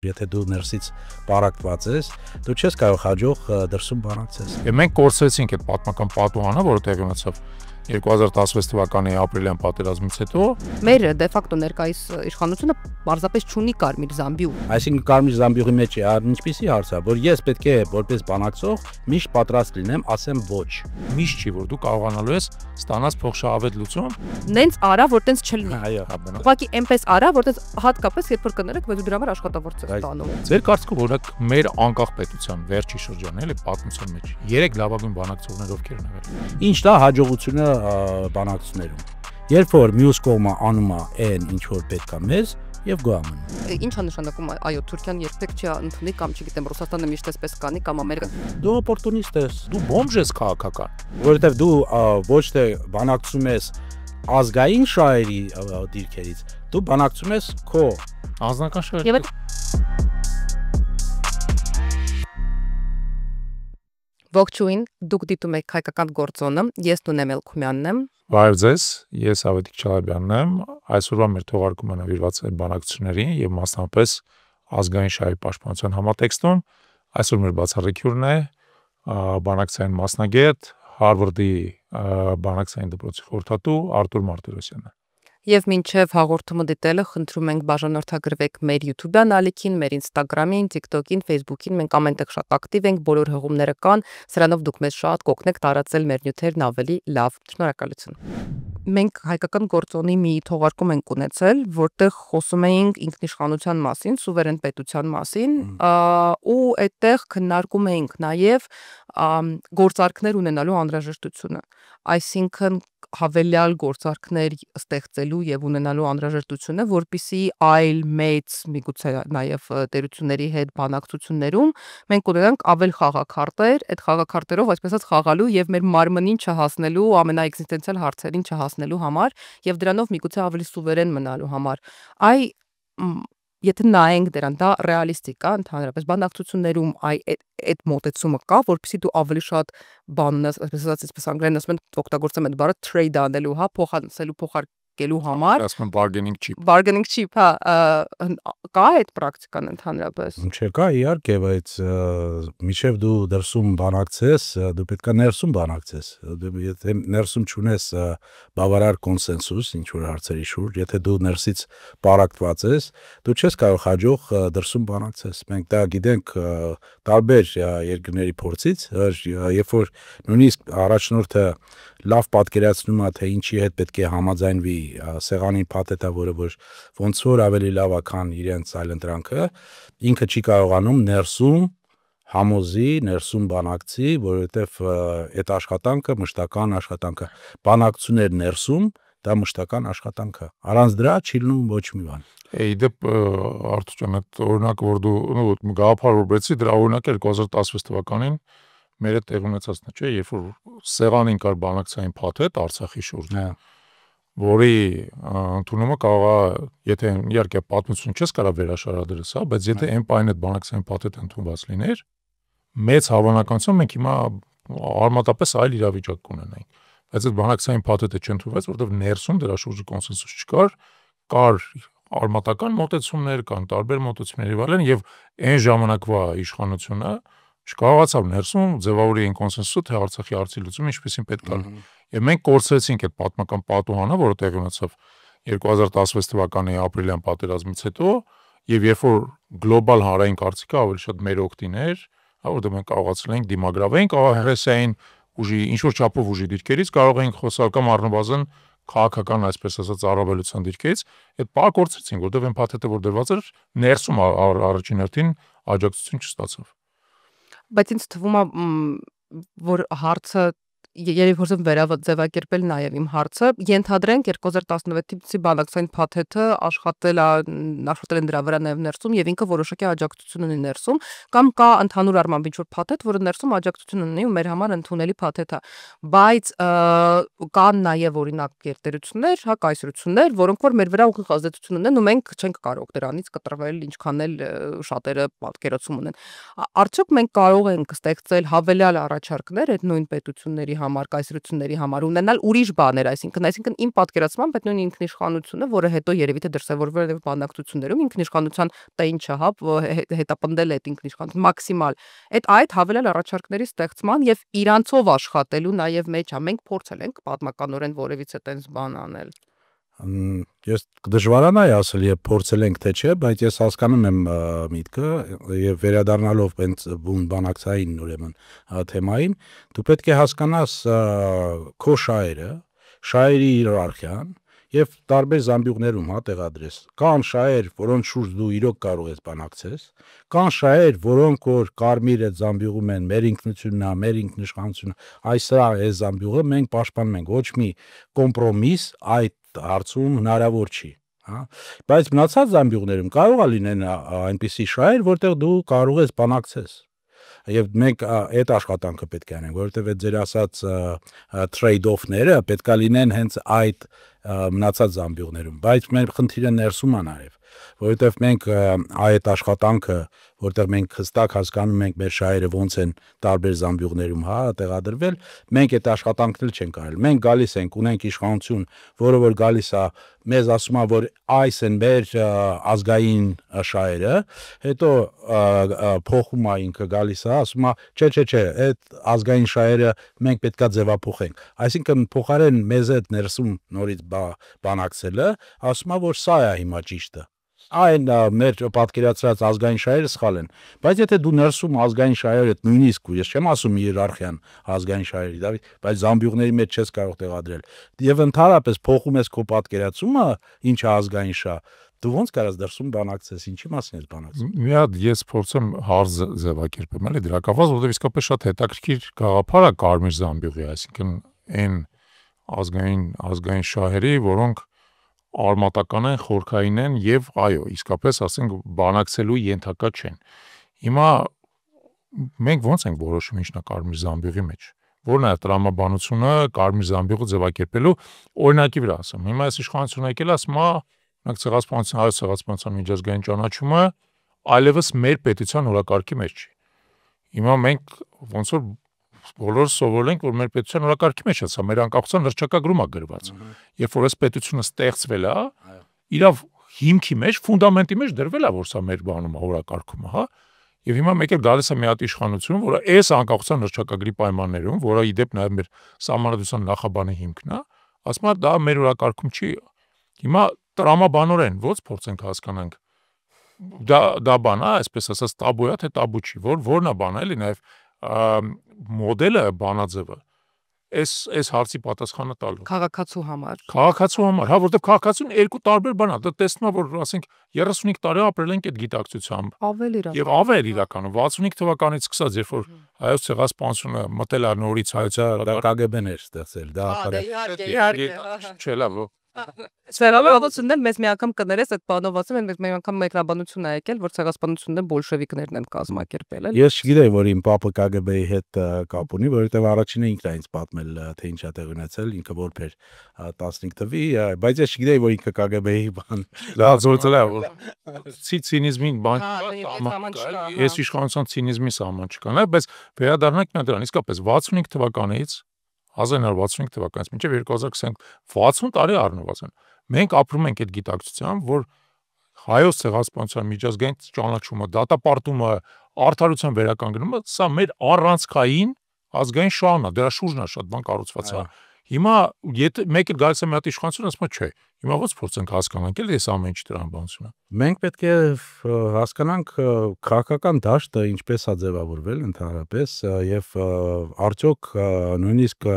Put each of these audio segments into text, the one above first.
Եթե դու ներսից պարակտված ես, դու չես կարող հաջող դրսում բանակցես։ Եվ մենք կորցրեցինք այդ պատմական պատուհանը, որը տեղի ունեցավ 2016 թվականի ապրիլյան պատերազմից հետո մեր դե ֆակտո ներկայիս իշխանությունը պարզապես չունի կարմիր զամբյուղ։ Այսինքն կարմիր զամբյուղի մեջ է ինչպիսի հարց է, որ ես պետք է որպես բանակցող միշտ պատրաստ լինեմ, ասեմ ոչ։ Միշտ չի, որ դու կարողանալու ես ստանաս փոխշահավետ լուծում։ Նենց արա, որ տենց չլինի։ Այո, Ուղղակի այնպես արա, որ տենց հատկապես երբ որ կներեք, բայց դու դրա համար աշխատավորց ես ստանում։ Ձեր կարծիքով օրինակ մեր անկախ պետության վերջի շրջանը, էլի պատմության մեջ 3 լավագույն բանակցողներ ովքեր են եղել։ Ինչ դա հաջողությունը բանակցություններում։ Երբ որ մյուս կողմը անում է այն, ինչ որ պետք է մեզ եւ գոհանում։ Ինչ է նշանակում, այո, Թուրքիան երբեք չի ընդունի կամ չգիտեմ, Ռուսաստանը միշտ էսպես կանի կամ Ամերիկան։ Դու օպորտունիստ ես, Դու բոմժ ես քաղաքական, որովհետեւ դու ոչ թե բանակցում ես ազգային շահերի դիրքերից, դու բանակցում ես քո անձնական շահերի։ Ողջույն, դուք դիտում եք հայկական գործոնը, ես Նունե Մելքումյանն եմ։ Բարև ձեզ, ես Ավետիք Չալաբյանն եմ։ Այսօրվա մեր թողարկումը նվիրված է բանակցություններին եւ մասնավորապես ազգային շահերի պաշտպանության համատեքստում։ Այսօր մեր բացառիկյուրն է բանակցային մասնագետ, Հարվարդի բանակցային դպրոցի խորհրդատու Արտուր Մարտիրոսյանը։ Եվ մինչև հաղորդումը դիտելը խնդրում ենք բաժանորդագրվեք մեր YouTube-յան ալիքին, մեր Instagram-ին, TikTok-ին, Facebook-ին, մենք ամենտեղ շատ ակտիվ ենք, բոլոր հղումները կան, սրանով դուք մեզ շատ կօգնեք տարածել մեր նյութերն ավելի լավ։ Շնորհակալություն։ Մենք հայկական գործոնի մի թողարկում ենք ունեցել, որտեղ խոսում էինք ինքնիշխանության մասին, սուվերեն պետության մասին, ու այդտեղ քննարկում էինք նաև գործարքներ ունենալու անհրաժեշտությունը, այսինքն հավելյալ գործարքներ ստեղծելու եւ ունենալու անհրաժեշտությունը, որպիսի այլ մեծ միգուցե նաեւ տերությունների հետ բանակցություններում մենք ունենանք ավել խաղաքարտեր, այդ խաղաքարտերով այսպես ասած խաղալու եւ մեր մարմնին չհասնելու ամենաէքզիստենցիալ հարցերին չհասնելու համար եւ դրանով միգուցե ավելի սուվերեն մնալու համար։ Եթե նայենք դրան, դա ռեալիստիկ է, ընդհանրապես բանակցություններում այդ մոտեցումը կա, որպեսզի դու ավելի շատ բան ունես, այսպես անգլերեն ասում են, օգտագործեմ այդ բառը trade անելու, հա, փոխանցելու, փոխարկելու համար։ Ասում են bargaining chip։ Bargaining chip, հա, կա այդ պրակտիկան ընդհանրապես։ Չկա, իհարկե, բայց միշտ դու դրսում բանակցես, դու պետք է ներսում բանակցես։ Եթե ներսում չունես բավարար կոնսենսուս ինչ որ հարցերի շուրջ, եթե դու ներսից պարակտված ես, դու չես կարող հաջող դրսում բանակցես։ Մենք դա գիտենք տարբեր երկրների փորձից, երբ որ նույնիսկ առաջնորդը լավ պատկերացնում է, թե ինչի հետ պետք է համաձայնվի սեղանին փաթեթա, որը որ ոնց որ ավելի լավ է, քան իրենց այլընտրանքը, ինքը չի կարողանում ներսում համոզի, ներսում բանակցի, որովհետև այդ աշխատանքը մշտական աշխատանք է։ Բանակցություններ ներսում դա մշտական աշխատանք է։ Առանց դրա չի լինում ոչ մի բան։ Իդեպ Արտուր ջան, այդ օրինակը, որ դու գաղափարորբեցի, դրա օրինակը 2016 թվականին մեր հետ տեղ ունեցածն է, չէ՞, երբ որ սեղանին կար բանակցային փաթեթ Արցախի շուրջ, որի ընդունումը կարող է, եթե իհարկե պատմություն չես կարող վերաշարադրես, հա, բայց եթե այն պայն այդ բանակցային փաթեթը ընդունված լիներ, մեծ հավանականությամբ մենք հիմա արմատապես այլ իրավիճակ կունենայինք։ Բայց այդ բանակցային փաթեթը չընդունվեց, որովհետև ներսում դրա շուրջը կոնսենսուս չկար, կար արմատական մոտեցումներ, կան տարբեր մոտեցումներ եւ այլն, եւ այն ժամանակվա իշխանությունը չկարողացավ ներսում ձևավորի այն կոնսենսուսը, թե Արցախի հարցի լուծումը ինչպեսին պետք է։ Եվ մենք կորցրեցինք այդ պատմական պատուհանը, որը տեղի ունեցավ 2016 թվականի ապրիլյան պատերազմից հետո, եւ երբ որ գլոբալ հանրային կարծիքը ավելի շատ մեր օգտին էր, որտեղ մենք կարողացել ենք դիմագրավենք ահրեսային ուժի, ինչ որ չափով ուժի դիրքերից, կարող ենք խոսալ կամ առնվազն քաղաքական, այսպես ասած, առավելության դիրքերից, այդ բառը կորցրեցինք, որտեղ այն փաթեթը, որ դրված էր, ներսում առաջին հերթին աջակցություն չստացավ։ Բայց ինձ թվում է, որ հարցը երբ որ վերաձևակերպել նաև իմ հարցը, ենթադրենք 2016-ի բանակցային փաթեթը աշխատել են դրա վրա նաև ներսում եւ ինքը որոշակի աջակցություն ունի ներսում, կամ կա ընդհանուր առմամբ ինչ-որ փաթեթ, որը ներսում աջակցություն ունի ու մեր համար ընդունելի փաթեթ է, բայց կան նաև օրինակ գերտերություններ, հա, կայսրություններ, որոնք որ մեր վրա ուղիղ ազդեցություն ունեն ու մենք չենք կարող դրանից կտրվել, ինչքան էլ շատերը պատկերացում ունեն։ Արդյոք մենք կարող ենք ստեղծել հավելյալ առաջարկներ այդ նույն պետությունների համար, կայսրությունների համար ունենալ ուրիշ բաներ, այսինքն իմ պատկերացմամբ այդ նույն ինքնիշխանությունը, որը հետո երևի թե դրսևորվել է բանակցություններում, ինքնիշխանության տեին չհապ հետապնդել է այդ ինքնիշխանություն մաքսիմալ։ Այդ հավելել առաջարկների ստեղծման եւ իրանցով աշխատելու նաեւ մեջ է։ Մենք փորձել ենք պատմականորեն որևիցե տենց բան անել։ Ես դժվարանայի ասել, երբ փորձել ենք թե չէ, բայց ես հասկանում եմ միտքը եւ վերադառնալով հենց բանակցային ուրեմն թեմային, դու պետք է հասկանաս քո շահերի հիերարխիան եւ տարբեր զամբյուղներում տեղադրես։ Կան շահեր, որոնց շուրջ դու իրոք կարող ես բանակցես, կան շահեր, որոնք որ կարմիր այդ զամբյուղում են, մեր ինքնությունն է, մեր ինքնիշխանությունը, այսա է զամբյուղը մենք պաշտպանում ենք, ոչ մի կոմպրոմիս այդ հարցում հնարավոր չի, հա, բայց մնացած զամբյուղներում կարող է լինեն այնպիսի շահեր, որտեղ դու կարող ես բանակցես։ Եվ մենք այդ աշխատանքը պետք է անենք, որովհետև այդ ձեր ասած trade-off-ները պետք է լինեն հենց այդ մնացած զամբյուղներում, բայց մեր խնդիրը ներսում է նաև, որովհետև մենք այդ աշխատանքը, որտեղ մենք հստակ հասկանում ենք մեր շահերը ոնց են տարբեր զամբյուղներում տեղադրվել, մենք այդ աշխատանքն չենք արել։ Մենք գալիս ենք, ունենք իշխանություն, որը որ գալիս է, մեզ ասում է, որ այս են մեր ազգային շահերը, հետո փոխում է ինքը գալիս է, ասում է, չէ, այդ ազգային շահերը մենք պետքա ձևափոխենք։ Այսինքն փոխարեն մեզ այդ ներսում նորից բանակցելը, ասում է, որ սա է հիմա ճիշտը։ Այն մեր պատկերացրած ազգային շահերը սխալ են, բայց եթե դու ներսում ազգային շահերը նույնիսկ ես չեմ ասում հիերարխիան ազգային շահերի, բայց զամբյուղների մեջ չես կարող տեղադրել եւ ընդհանրապես փոխում ես քո պատկերացումը ինչ է ազգային շահ, դու ոնց կարաս դրսում բանակցես, ինչի մասին ես բանակցում։ Մի հատ ես փորձեմ հարց ձևակերպեմ, էլի դրակավազ, որովհետեւ իսկապես շատ հետաքրքիր գաղափար է կարմիր զամբյուղի, այսինքն այն ազգային շահերի, որոնք արմատական են, խորքային են եւ այո, իսկապես ասենք բանակցելու ենթակա չեն։ Հիմա մենք ոնց ենք որոշում ինչն է կարմիր զամբյուղի մեջ։ Որն է տրամաբանությունը կարմիր զամբյուղը ձևակերպելու օրինակի վրա ասեմ։ Հիմա այս իշխանությունը եկել է, ասում է, օրինակ ցեղասպանության, հայոց ցեղասպանության միջազգային ճանաչումը այլևս մեր պետության օրակարգի մեջ չի։ Հիմա մենք ոնց որ բոլորս սովորել ենք, որ մեր պետության օրակարգի մեջ է, սա մեր անկախության հռչակագրում է գրված։ Երբ որ այս պետությունը ստեղծվել է, իր հիմքի մեջ, ֆունդամենտի մեջ դրվել է, որ սա մեր բանում է, օրակարգում է, հա։ Եվ հիմա մեկ էլ գալիս է մի հատ իշխանություն, որը այս անկախության հռչակագրի պայմաններում, որը ի դեպ նաև մեր սահմանադրության նախաբանի հիմքն է, ասում է դա մեր օրակարգում չի։ Հիմա տրամաբանորեն ո՞նց փորձենք հասկանանք դա բան է, այսպես ասած տաբու է, թե տաբու չի, որն է բանը, էլի նաև մոդելը բանաձևը այս հարցի պատասխանը տալու Քաղաքացու համար, հա, որովհետև քաղաքացուն երկու տարբեր բան է, դա տեսնում է, որ ասենք 35 տարի ապրել ենք այդ գիտակցությամբ եւ ավել իրականում 65 թվականից սկսած, երբ որ հայոց ցեղասպանությունը մտել է նորից հայոցը KGB-ն էր ստեղծել, դա իհարկե, չէ, լավ Ցեղասպանությունն մեզ մի անգամ կներես այդ բանով ասում են, մեզ մի անգամ մեկնաբանություն է եկել, որ ցեղասպանությունն բոլշևիկներն են կազմակերպել, էլի։ Ես չգիտեի, որ իմ պապը KGB-ի հետ կապ ունի, որովհետև առաջինը ինքն է ինձ պատմել, թե ինչ է տեղի ունեցել, ինքը որբեր 15 թվի, բայց ես չգիտեի, որ ինքը KGB-ի բան լավ զորացել է, որ ցինիզմին բան ես իշխանության ցինիզմի սահման չկան, բայց վերադառնանք դրան, իսկապես 65 թվականից 1965 թվականից մինչև 2020 60 տարի առնվազն են։ Մենք ապրում ենք այդ գիտակցությամբ, որ հայոց ցեղասպանության միջազգային ճանաչումը, դատապարտումը, արդարության վերականգնումը, սա մեր առանցքային ազգային շահն է, դրա շուրջն է շատ բան կառուցված է։ Հիմա եթե մեկը գալիս է մի հատ իշխանություն, ասում է չէ, հիմա ո՞նց փորձենք հասկանանք էլ այս ամեն ինչ տրամաբանությունը։ Մենք պետք է հասկանանք քաղաքական դաշտը ինչպես է ձևավորվել ընդհանրապես եւ արդյոք նույնիսկ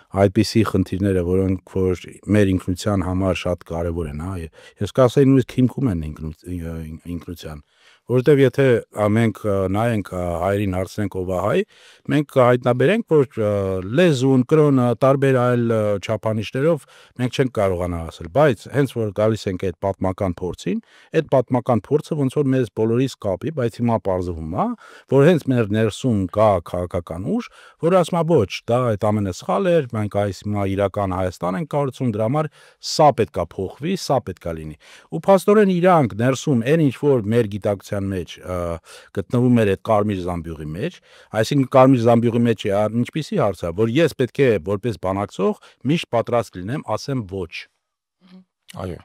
այդպիսի խնդիրները, որոնք որ մեր ինքնության համար շատ կարեւոր են, հա, ես կասեի նույնիսկ հիմքում են ինքնության, որովհետեւ եթե մենք նայենք հայերին հարցնենք ով է հայ, մենք հայտնաբերենք, որ լեզուն, կրոնը, տարբեր այլ չափանիշներով մենք չենք կարողանա ասել, բայց հենց որ գալիս ենք այդ պատմական փորձին, այդ պատմական փորձը ոնց որ մեզ բոլորիս կապի, բայց հիմա պարզվում է, որ հենց մեր ներսում կա քաղաքական ուժ, որ ասում է ոչ, դա այդ ամենը սխալ էր, մենք այս հիմա իրական Հայաստան ենք կառուցում, դրա համար սա պետքա փոխվի, սա պետքա լինի։ Ու փաստորեն իրանք ներսում այն ինչ որ մեր գիտակցության մեջ գտնվում էր այդ կարմիր զամբյուղի մեջ, այսինքն կարմիր զամբյուղի մեջ ինչպիսի հարց է, որ ես պետք է որպես բանակցող միշտ պատրաստ լինեմ, ասեմ ոչ։ Այո։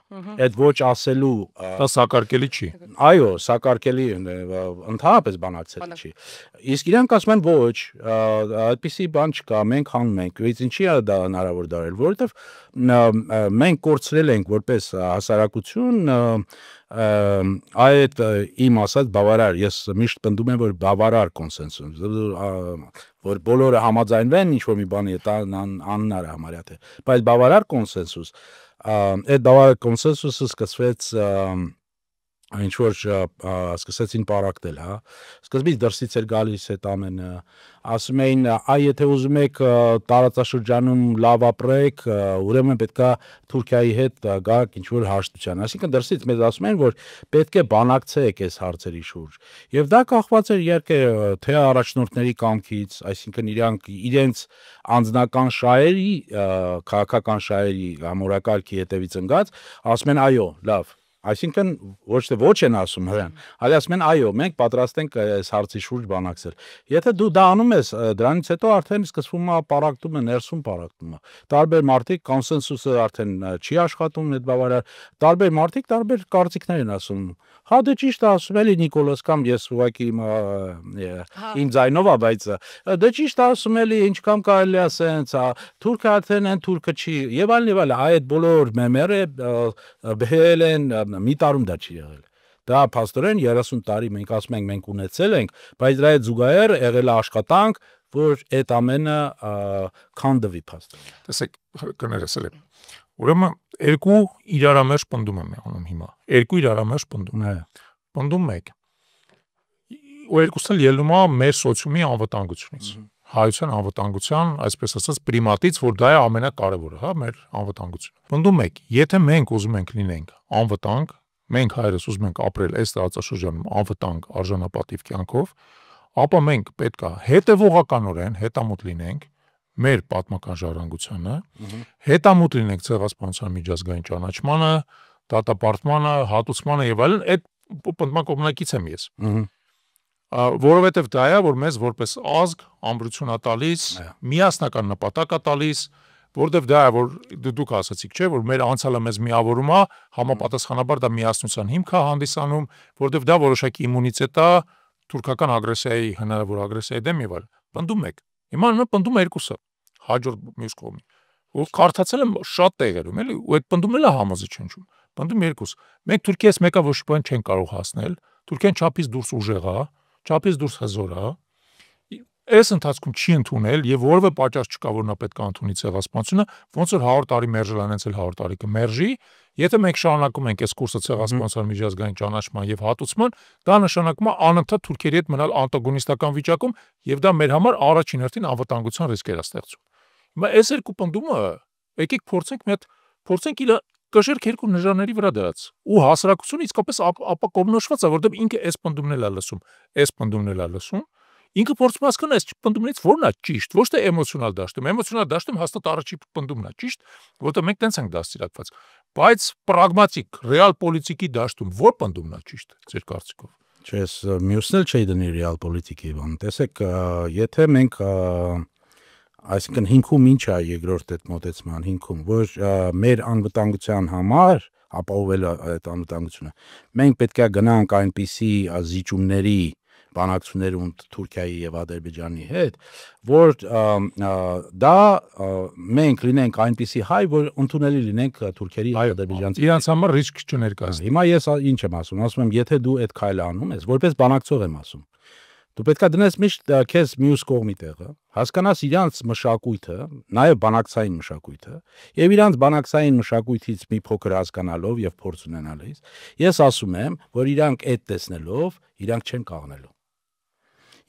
Այդ ոչ ասելու Դա սակարկելի չի։ այո, սակարկելի ընդհանրապես բանակցել չի։ Իսկ իրանք ասում են ոչ, այդպիսի բան չկա, մենք հանում ենք։ Իսկ ինչի է դա հնարավոր դարել, որովհետև մենք կորցրել ենք որպես հասարակություն այդ իմ ասած բավարար, ես միշտ պնդում եմ, որ բավարար կոնսենսուս, որ բոլորը համաձայնվեն ինչ-որ մի բանի հետ անհնար է համարյա թե, բայց բավարար կոնսենսուս, այդ բավարար կոնսենսուսը սկսվեց ինչ որ սկսեցին պարակտել, հա, սկզբից դրսից էր գալիս այդ ամենը, ասում էին, եթե ուզում եք տարածաշրջանում լավ ապրեք, ուրեմն պետքա Թուրքիայի հետ գաք ինչ որ հաշտության, այսինքն դրսից մեզ ասում են, որ պետք է բանակցեք այս հարցերի շուրջ, եւ դա կախված էր իհարկե թե առաջնորդների կամքից, այսինքն իրենց անձնական շահերի, քաղաքական շահերի համորակարգի հետևից ընկած, ասում են այո, լավ, այսինքն ոչ թե ոչ են ասում հրան, այլ ասում են այո, մենք պատրաստ ենք այս հարցի շուրջ բանակցել։ Եթե դու դա անում ես, դրանից հետո արդեն սկսվում է պարակտումը, ներսում պարակտումը։ Տարբեր մարդիկ կոնսենսուսը արդեն չի աշխատում, այդ բավարար, տարբեր մարդիկ տարբեր կարծիքներ են ասում։ Հա դե ճիշտ է ասում էլի Նիկոլոս կամ ես ուղղակի իմ ձայնով է, բայց դե ճիշտ է ասում էլի ինչքան կարելի է ասենց, թուրքը արդեն են թուրքը չի, եւ այլն, այդ բոլոր մեմերը բերել են մի տարում դա չի եղել։ Դա փաստորեն 30 տարի մենք ասում ենք մենք ունեցել ենք, բայց դրա հետ զուգահեռ եղել է աշխատանք, որ այդ ամենը քանդվի փաստորեն։ Տեսեք, կներես էլ եմ։ Ուրեմն երկու իրարամերժ պնդում եմ անում հիմա։ Երկու իրարամերժ պնդում։ Պնդում մեկ։ Ու երկուսն էլ ելնում է մեր սոցիումի անվտանգությունից։ Հայության անվտանգության, այսպես ասած, պրիմատից, որ դա է ամենակարևորը, հա, մեր անվտանգությունը։ Պնդում եք, եթե մենք ուզում ենք լինենք անվտանգ, մենք հայերս ուզում ենք ապրել այս տարածաշրջանում անվտանգ արժանապատիվ կյանքով, ապա մենք պետք է հետևողականորեն հետամուտ լինենք մեր պատմական ժառանգությանը, հետամուտ լինենք ցեղասպանության միջազգային ճանաչմանը, դատապարտմանը, հատուցմանը եւ այլն, այդ պնդման կողմնակից եմ ես։ Որովհետև դա է, որ մեզ որպես ազգ ամրություն է տալիս, միասնական նպատակ է տալիս, որովհետև դա է, որ դուք ասացիք, չէ, որ մեր անցյալը մեզ միավորում է, համապատասխանաբար դա միասնության հիմք է հանդիսանում, որովհետև դա որոշակի իմունիտետ է թուրքական ագրեսիայի, հնարավոր ագրեսիայի դեմ եւ այլն։ Պնդում եք։ Հիմա պնդում է երկուսը, հաջորդ մյուս կողմի։ Ու կարդացել եմ շատ տեղերում, էլի, ու այդ պնդումն էլ է համոզիչնչում։ Պնդում երկուս։ Մենք Թուրքիայից մեկը ոչ մի բան չեն կարող հասնել, Թուրքիան չափից դուրս ուժեղ է, չափից դուրս հզոր է, այս ընթացքում չի ընդունել եւ որևէ պատճառ չկա, որ նա պետք է ընդունի ցեղասպանությունը, ոնց որ 100 տարի մերժել անցել 100 տարի կմերժի, եթե մենք շարունակում ենք այս կուրսը ցեղասպանության միջազգային ճանաչման եւ հատուցման, դա նշանակում է անընդհատ թուրքերի հետ մնալ անտագոնիստական վիճակում եւ դա մեր համար առաջին հերթին անվտանգության ռիսկեր է ստեղծում։ Հիմա այս երկու պնդումը եկեք փորձենք իր կժերք երկու նժանների վրա դրած ու հասարակությունը իսկապես ապակողմնոշված է, որովհետեւ ինքը այս պնդումն էլ է լսում, այս պնդումն էլ է լսում, ինքը փորձում հասկանա այս պնդումներից որն է ճիշտ, ոչ թե էմոցիոնալ դաշտում, էմոցիոնալ դաշտում հաստատ առաջի պնդումն է ճիշտ, որովհետեւ մենք տենց ենք դաստիարակված, բայց պրագմատիկ, ռեալ պոլիտիկի դաշտում ո՞ր պնդումն է ճիշտ, ձեր կարծիքով։ Չէ, մյուսն էլ չի դնի ռեալ պոլիտիկի բան։ Տեսեք, եթե մենք այսինքն հիմքում ինչ է երկրորդ այդ մոտեցման հիմքում, որ մեր անվտանգության համար ապահովել այդ անվտանգությունը, մենք պետք է գնանք այնպիսի զիջումների բանակցություններում Թուրքիայի եւ Ադրբեջանի հետ, որ դա մենք լինենք այնպիսի հայ, որ ընդունելի լինենք թուրքերի եւ ադրբեջանցի։ Իրանց համար ռիսկ չներկայացնի։ Հիմա ես ինչ եմ ասում եմ, եթե դու այդ քայլը անում ես, որպես բանակցող եմ ասում, դու պետք է դնես միշտ քեզ մյուս կողմի տեղը, հասկանաս իրանց մշակույթը, նաեւ բանակցային մշակույթը, եւ իրանց բանակցային մշակույթից մի փոքր հասկանալով եւ փորձ ունենալիս, ես ասում եմ, որ իրանք այդ տեսնելով, իրանք չեն կաղնելու։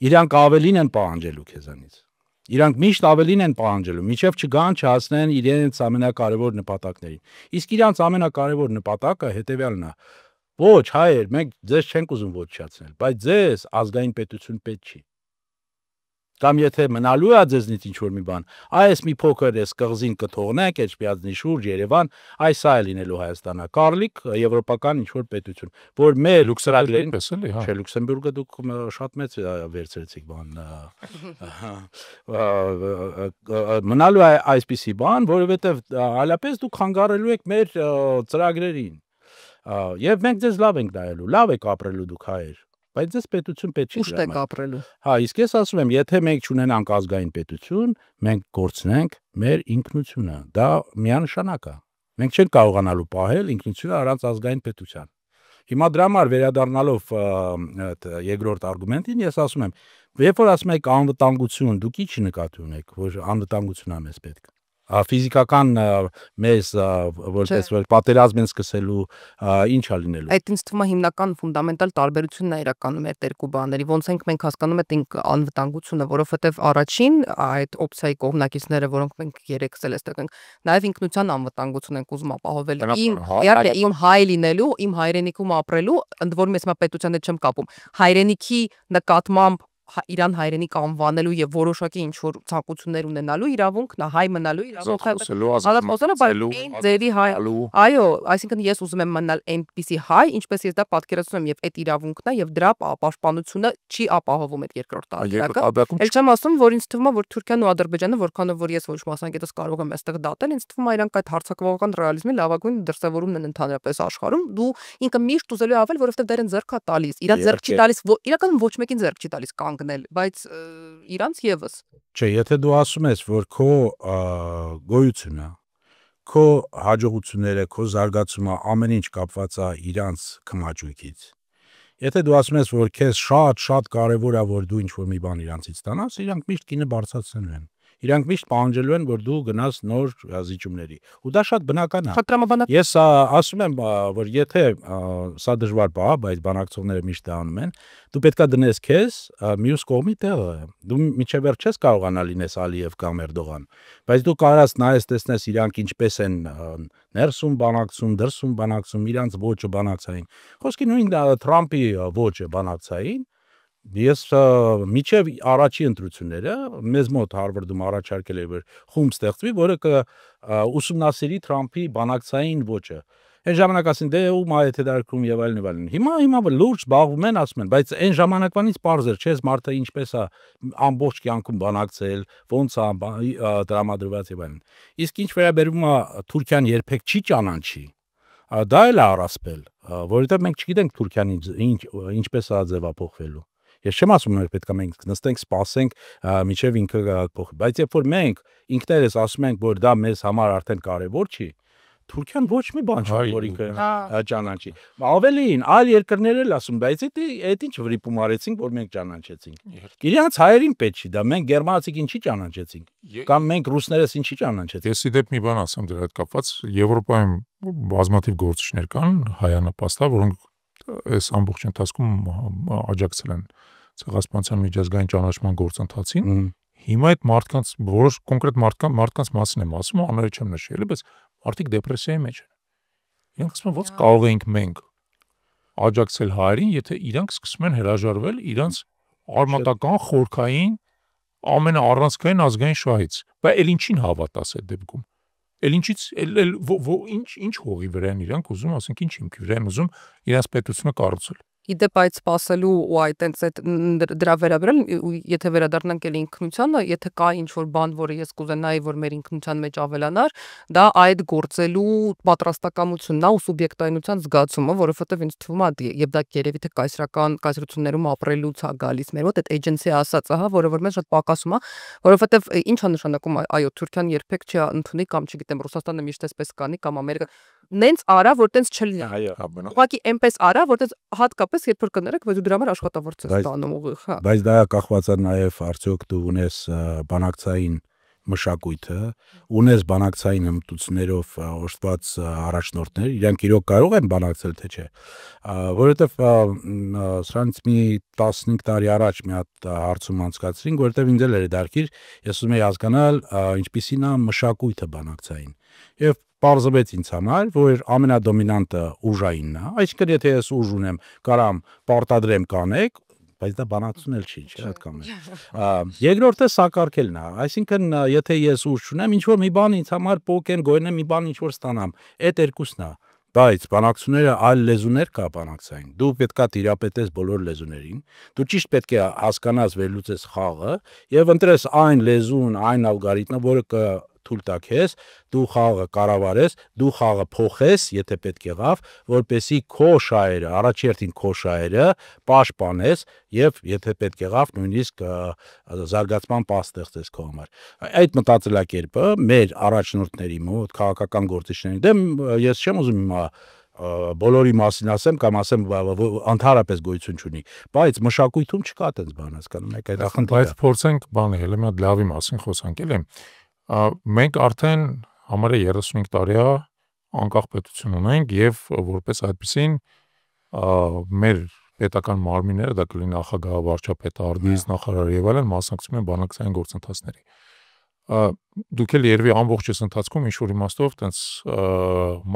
Իրանք ավելին են պահանջելու քեզանից։ Իրանք միշտ ավելին են պահանջելու, մինչև չգան չհասնեն իրենց ամենակարևոր նպատակներին։ Իսկ իրանց ամենակարևոր նպատակը հետևյալն է. ոչ, հայեր, մենք ձեզ չենք ուզում ոչնչացնել, բայց ձեզ ազգային պետություն պետք չի։ Կամ եթե մնալու է ձեզնից ինչ-որ մի բան, այս մի փոքր էս կղզին կթողնենք, Էջմիածնի շուրջ, Երևան, այս սա է լինելու Հայաստանը, կարլիկ եվրոպական ինչ-որ պետություն, որ մեր Լյուքսեմբուրգի պես էլի, հա։ չէ, Լյուքսեմբուրգը դուք շատ մեծ վերցրեցիք բան, մնալու է այսպիսի բան, որովհետև այլապես դուք խանգարելու եք մեր ծրագրերին, եւ մենք ձեզ լավ ենք նայելու, լավ եք ապրելու դուք հայեր, բայց ձեզ պետություն պետք չի։ Ուշտ եք ապրելու։ Հա, իսկ ես ասում եմ, եթե մենք չունենանք ազգային պետություն, մենք կորցնենք մեր ինքնությունը, դա միանշանակ է։ Մենք չենք կարողանալու պահել ինքնությունը առանց ազգային պետության։ Հիմա դրա համար վերադառնալով երկրորդ արգումենտին, ես ասում եմ, երբ որ ասում եք անվտանգություն, դուք ի՞նչ նկատի ունեք, որ անվտանգություն է մեզ պետք։ Ֆիզիկական մեզ որպես որ պատերազմ են սկսելու, ինչ է լինելու։ Այդ ինձ թվում է հիմնական ֆունդամենտալ տարբերությունն է իրականում այդ երկու բաների, ոնց ենք մենք հասկանում ենք անվտանգությունը, որովհետև առաջին այդ օպցիայի կողմնակիցները, որոնք մենք երեքսել էստեղ ենք, նաև ինքնության անվտանգություն ենք ուզում ապահովել։ Իմ հայ լինելու, իմ հայրենիքում ապրելու, ընդ որում ես մա պետության հետ չեմ կապում, հայրենիքի նկատմամբ Իրան հայրենիք անվանելու եւ որոշակի ինչ որ ցանկություններ ունենալու իրավունքն է, հայ մնալու իրավունքը, ձևի հայ, այո, այսինքն ես ուզում եմ մնալ այնպիսի հայ, ինչպես ես դա պատկերացնում եմ, եւ այդ իրավունքն է եւ դրա պաշտպանությունը չի ապահովում այդ երկրորդ տարբերակը։ Էլ չեմ ասում, որ ինձ թվում է, որ Թուրքիան ու Ադրբեջանը, որքանով որ ես ոչ մասնակիցս կարող եմ այստեղ դատել, ինձ թվում է իրանք այդ հարձակողական ռեալիզմի լավագույն դրսևորումն են ընդհանրապես աշխարհում։ Դու ինքը միշտ ուզելու ավել, որովհետեւ դերեն ձեռքա տալիս, իրա ձեռք չի տալիս, իրականում ոչ մեկին ձեռք չի տալիս բայց իրանց եւս չէ, եթե դու ասում ես, որ քո գոյությունը, քո հաջողությունները, քո զարգացումը ամեն ինչ կապված է իրանց քմաճույքից, եթե դու ասում ես, որ քեզ շատ կարևոր է, որ դու ինչ-որ մի բան իրանցից ստանաս, իրանք միշտ կինը բարձրացնելու են։ Իրանք միշտ պահանջելու են, որ դու գնաս նոր զիջումների։ Ու դա շատ բնական է։ Ես ասում եմ, որ եթե սա դժվար բան է, բայց բանակցողները միշտ անում են, դու պետքա դնես քեզ մյուս կողմի տեղը։ Դու միջև վերջ չես կարողանա լինես Ալիև կամ Էրդողան, բայց դու կարաս նայես տեսնես իրանք ինչպես են ներսում բանակցում, դրսում բանակցում, իրանց ոճը բանակցային։ Խոսքի նույն Թրամփի ոճը բանակցային։ Ես միջև առաջի ընտրությունները մեզ մոտ Հարվարդում առաջարկել էր, որ խումբ ստեղծվի, որը ուսումնասիրի Թրամփի բանակցային ոճը։ Այն ժամանակ ասին, դե ում է եթե դարքում եւ այլն։ Հիմա լուրջ զբաղվում են, ասում են, բայց այն ժամանակվանից պարզ էր, չէ՞, մարդը ինչպես է ամբողջ կյանքում բանակցել, ոնց է տրամադրված եւ այլն։ Իսկ ինչ վերաբերում է Թուրքիան երբեք չի ճանաչի, դա էլ է առասպել, որովհետեւ մենք չգիտենք Թուրքիան ինչպես է ձևափոխվելու։ Ես չեմ ասում, որ պետք է մենք նստենք, սպասենք, մինչև ինքը փոխվի, բայց երբ որ մենք ինքներս ասում ենք, որ դա մեզ համար արդեն կարևոր չի, Թուրքիան ոչ մի բան չի, որ ինքը ճանաչի։ Ավելին, այլ երկրներ էլ ասում, բայց այդ ինչ վրիպում արեցինք, որ մենք ճանաչեցինք։ Իրանց հայերին պետք չի, դա մենք գերմանացիք ինչի ճանաչեցինք, կամ մենք ռուսներս ինչի ճանաչեցինք։ Ես իդեպ մի բան ասեմ դրա հետ կապված, Եվրոպայում բազմաթիվ գործիչներ կան հայանպաստա, որոնք այս ամբողջ ընթացքում աջակցել են ցեղասպանության միջազգային ճանաչման գործընթացին։ Հիմա այդ մարդկանց որոշ կոնկրետ մարդկանց մասին եմ ասում, անունները չեմ նշել, բայց մարդիկ դեպրեսիայի մեջ են։ Իրանք ասում են, ո՞նց կարող ենք մենք աջակցել հայերին, եթե իրանք սկսում են հրաժարվել իրանց արմատական խորքային ամենաառանցքային ազգային շահից։ Բայց էլ ինչին հավատաս այդ դեպքում։ Էլ ինչից ինչ հողի վրա են իրանք ուզում, ասենք ինչ հիմքի վրա են ուզում իրանց պետությունը կառուցել։ Իդեպ այդ սпасելու ու այդ դրա վերաբերել, եթե վերադառնանք էլ ինքնությանը, եթե կա ինչ-որ բան, որը ես կուզենայի, որ մեր ինքնության մեջ ավելանար, դա այդ գործելու պատրաստակամությունն է ու սուբյեկտայնության զգացումը, որովհետև ինձ թվում է, եւ դա երևի թե կայսրական կայսրություններում ապրելուց է գալիս մեր մոտ, այդ էջենսի ասածը, հա, որը որ մեզ շատ պակասում է, որովհետև ինչ է նշանակում, այո, Թուրքիան երբեք չի ընդունի կամ չգիտեմ, Ռուսաստանը միշտ էսպես կանի կամ Ամերիկա նենց արա, որ տենց չլինի։ Ուղղակի այնպես արա, որ տենց հատկապես երբ որ կներեք, բայց դու դրա համար աշխատավորց ես ստանում ուղիղ, հա։ Բայց դա կախված է նաև արդյոք դու ունես բանակցային մշակույթը, ունես բանակցային հմտություններով օժտված առաջնորդներ, իրանք իրոք կարող են բանակցել, թե չէ, որովհետև սրանից մի 15 տարի առաջ մի հատ հարցում անցկացրինք, որովհետև ինձ էլ էր դարքիր, ես ուզում եի հասկանալ, ինչպիսին է մշակույթը բանակցային, եւ պարզվեց ինձ համար, որ ամենադոմինանտը ուժայինն է, այսինքն եթե ես ուժ ունեմ, կարամ պարտադրեմ կանեք, բայց դա բանակցություն էլ չի, չէ՞, այդ կամ է։ Երկրորդը սակարկելն է, այսինքն եթե ես ուժ ունեմ, ինչ որ մի բան ինձ համար փոքեն գոյնեմ, մի բան ինչ որ ստանամ, այդ երկուսն է։ Բայց բանակցությունները այլ լեզուներ կա բանակցային։ Դու պետքա տիրապետես բոլոր լեզուներին։ Դու ճիշտ պետք է հասկանաս վերլուծես խաղը եւ ընտրես այն լեզուն, այն ալգորիթմը, որը թույլ տա քեզ, դու խաղը կառավարես, դու խաղը փոխես, եթե պետք եղավ, որպեսի քո շահերը, առաջերտին քո շահերը պաշտպանես եւ եթե պետք եղավ, նույնիսկ զարգացման պահ ստեղծես քո համար։ Այդ մտածելակերպը մեր առաջնորդների մոտ, քաղաքական գործիչների դեմ ես չեմ ուզում հիմա բոլորի մասին ասեմ կամ ասեմ ընդհանրապես գոյություն չունի, բայց մշակույթում չկա այդպես բան, հասկանում եք, այդ խնդիրը։ Բայց փորձենք բան ելը մի հատ լավի մասին խոսանք էլի։ Մենք արդեն համարը 35 տարի է անկախ պետություն ունենք եւ որպես այդպեսին մեր պետական մարմինները, դա կլինի նախագահ, վարչապետ, արտգից նախարար եւ այլն մասնակցում են բանակցային գործընթացների։ Դուք էլ երևի ամբողջ այս ընթացքում ինչ որ իմաստով տենց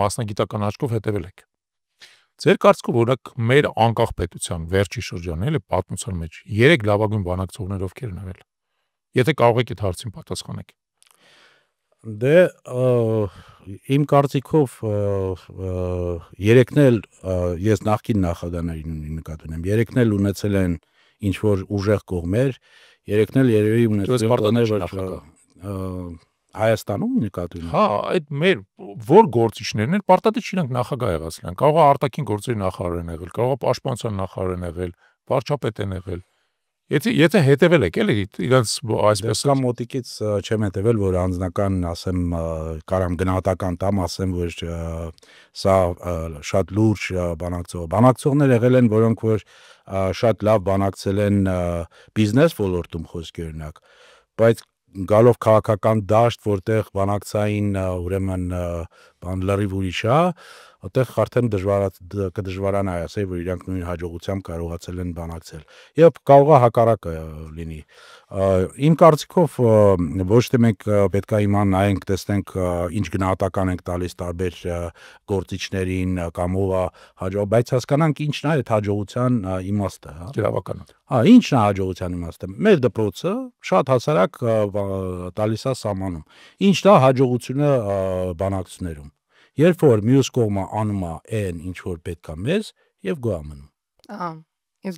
մասնագիտական աչքով հետևել եք։ Ձեր կարծիքով օրինակ մեր անկախ պետության վերջի շրջանը էլի պատմության մեջ 3 լավագույն բանակցողներ ովքեր են եղել։ Եթե կարող եք այդ հարցին պատասխանեք։ Դե իմ կարծիքով երեքն էլ ես նախկին նախագահներին նկատի ունեմ, երեքն էլ ունեցել են ինչ որ ուժեղ կողմեր, երեքն էլ երևի ունեցել են Հայաստանում նկատի ունեմ։ Հա, այդ մեր որ գործիչներն են, պարտադիր չինք նախագահ եղածել են։ Կարող է արտաքին գործերի նախարար են եղել, կարող է պաշտպանության նախարար են եղել, վարչապետ են եղել։ Եթե հետևել եք, էլի իրանց այսպես կամ մոտիկից չեմ հետևել, որ անձնական, ասեմ, կարամ գնահատական տամ, ասեմ, որ սա շատ լուրջ բանակցողներ եղել են, որոնք որ շատ լավ բանակցել են բիզնես ոլորտում խոսքի օրինակ, բայց գալով քաղաքական դաշտ, որտեղ բանակցային ուրեմն բան լրիվ ուրիշ է, այդտեղ արդեն կդժվարանա ասել, որ իրանք նույն հաջողությամբ կարողացել են բանակցել։ Եվ կարող է հակառակը լինի։ Իմ կարծիքով ոչ թե մենք պետք է իման նայենք, տեսնենք ինչ գնահատական ենք տալիս տարբեր գործիչներին կամ ով է հաջող, բայց հասկանանք ինչն է այդ հաջողության իմաստը, հա։ Իրավական։ Հա, ինչն է հաջողության իմաստը։ Մեր դպրոցը շատ հասարակ տալիս է սահմանում։ Ինչն է հաջողությունը բանակցություններում։ Երբ որ մյուս կողմը անում է այն, ինչ որ պետք է մեզ, եւ գոհ մնում։ Ահա։ Ինձ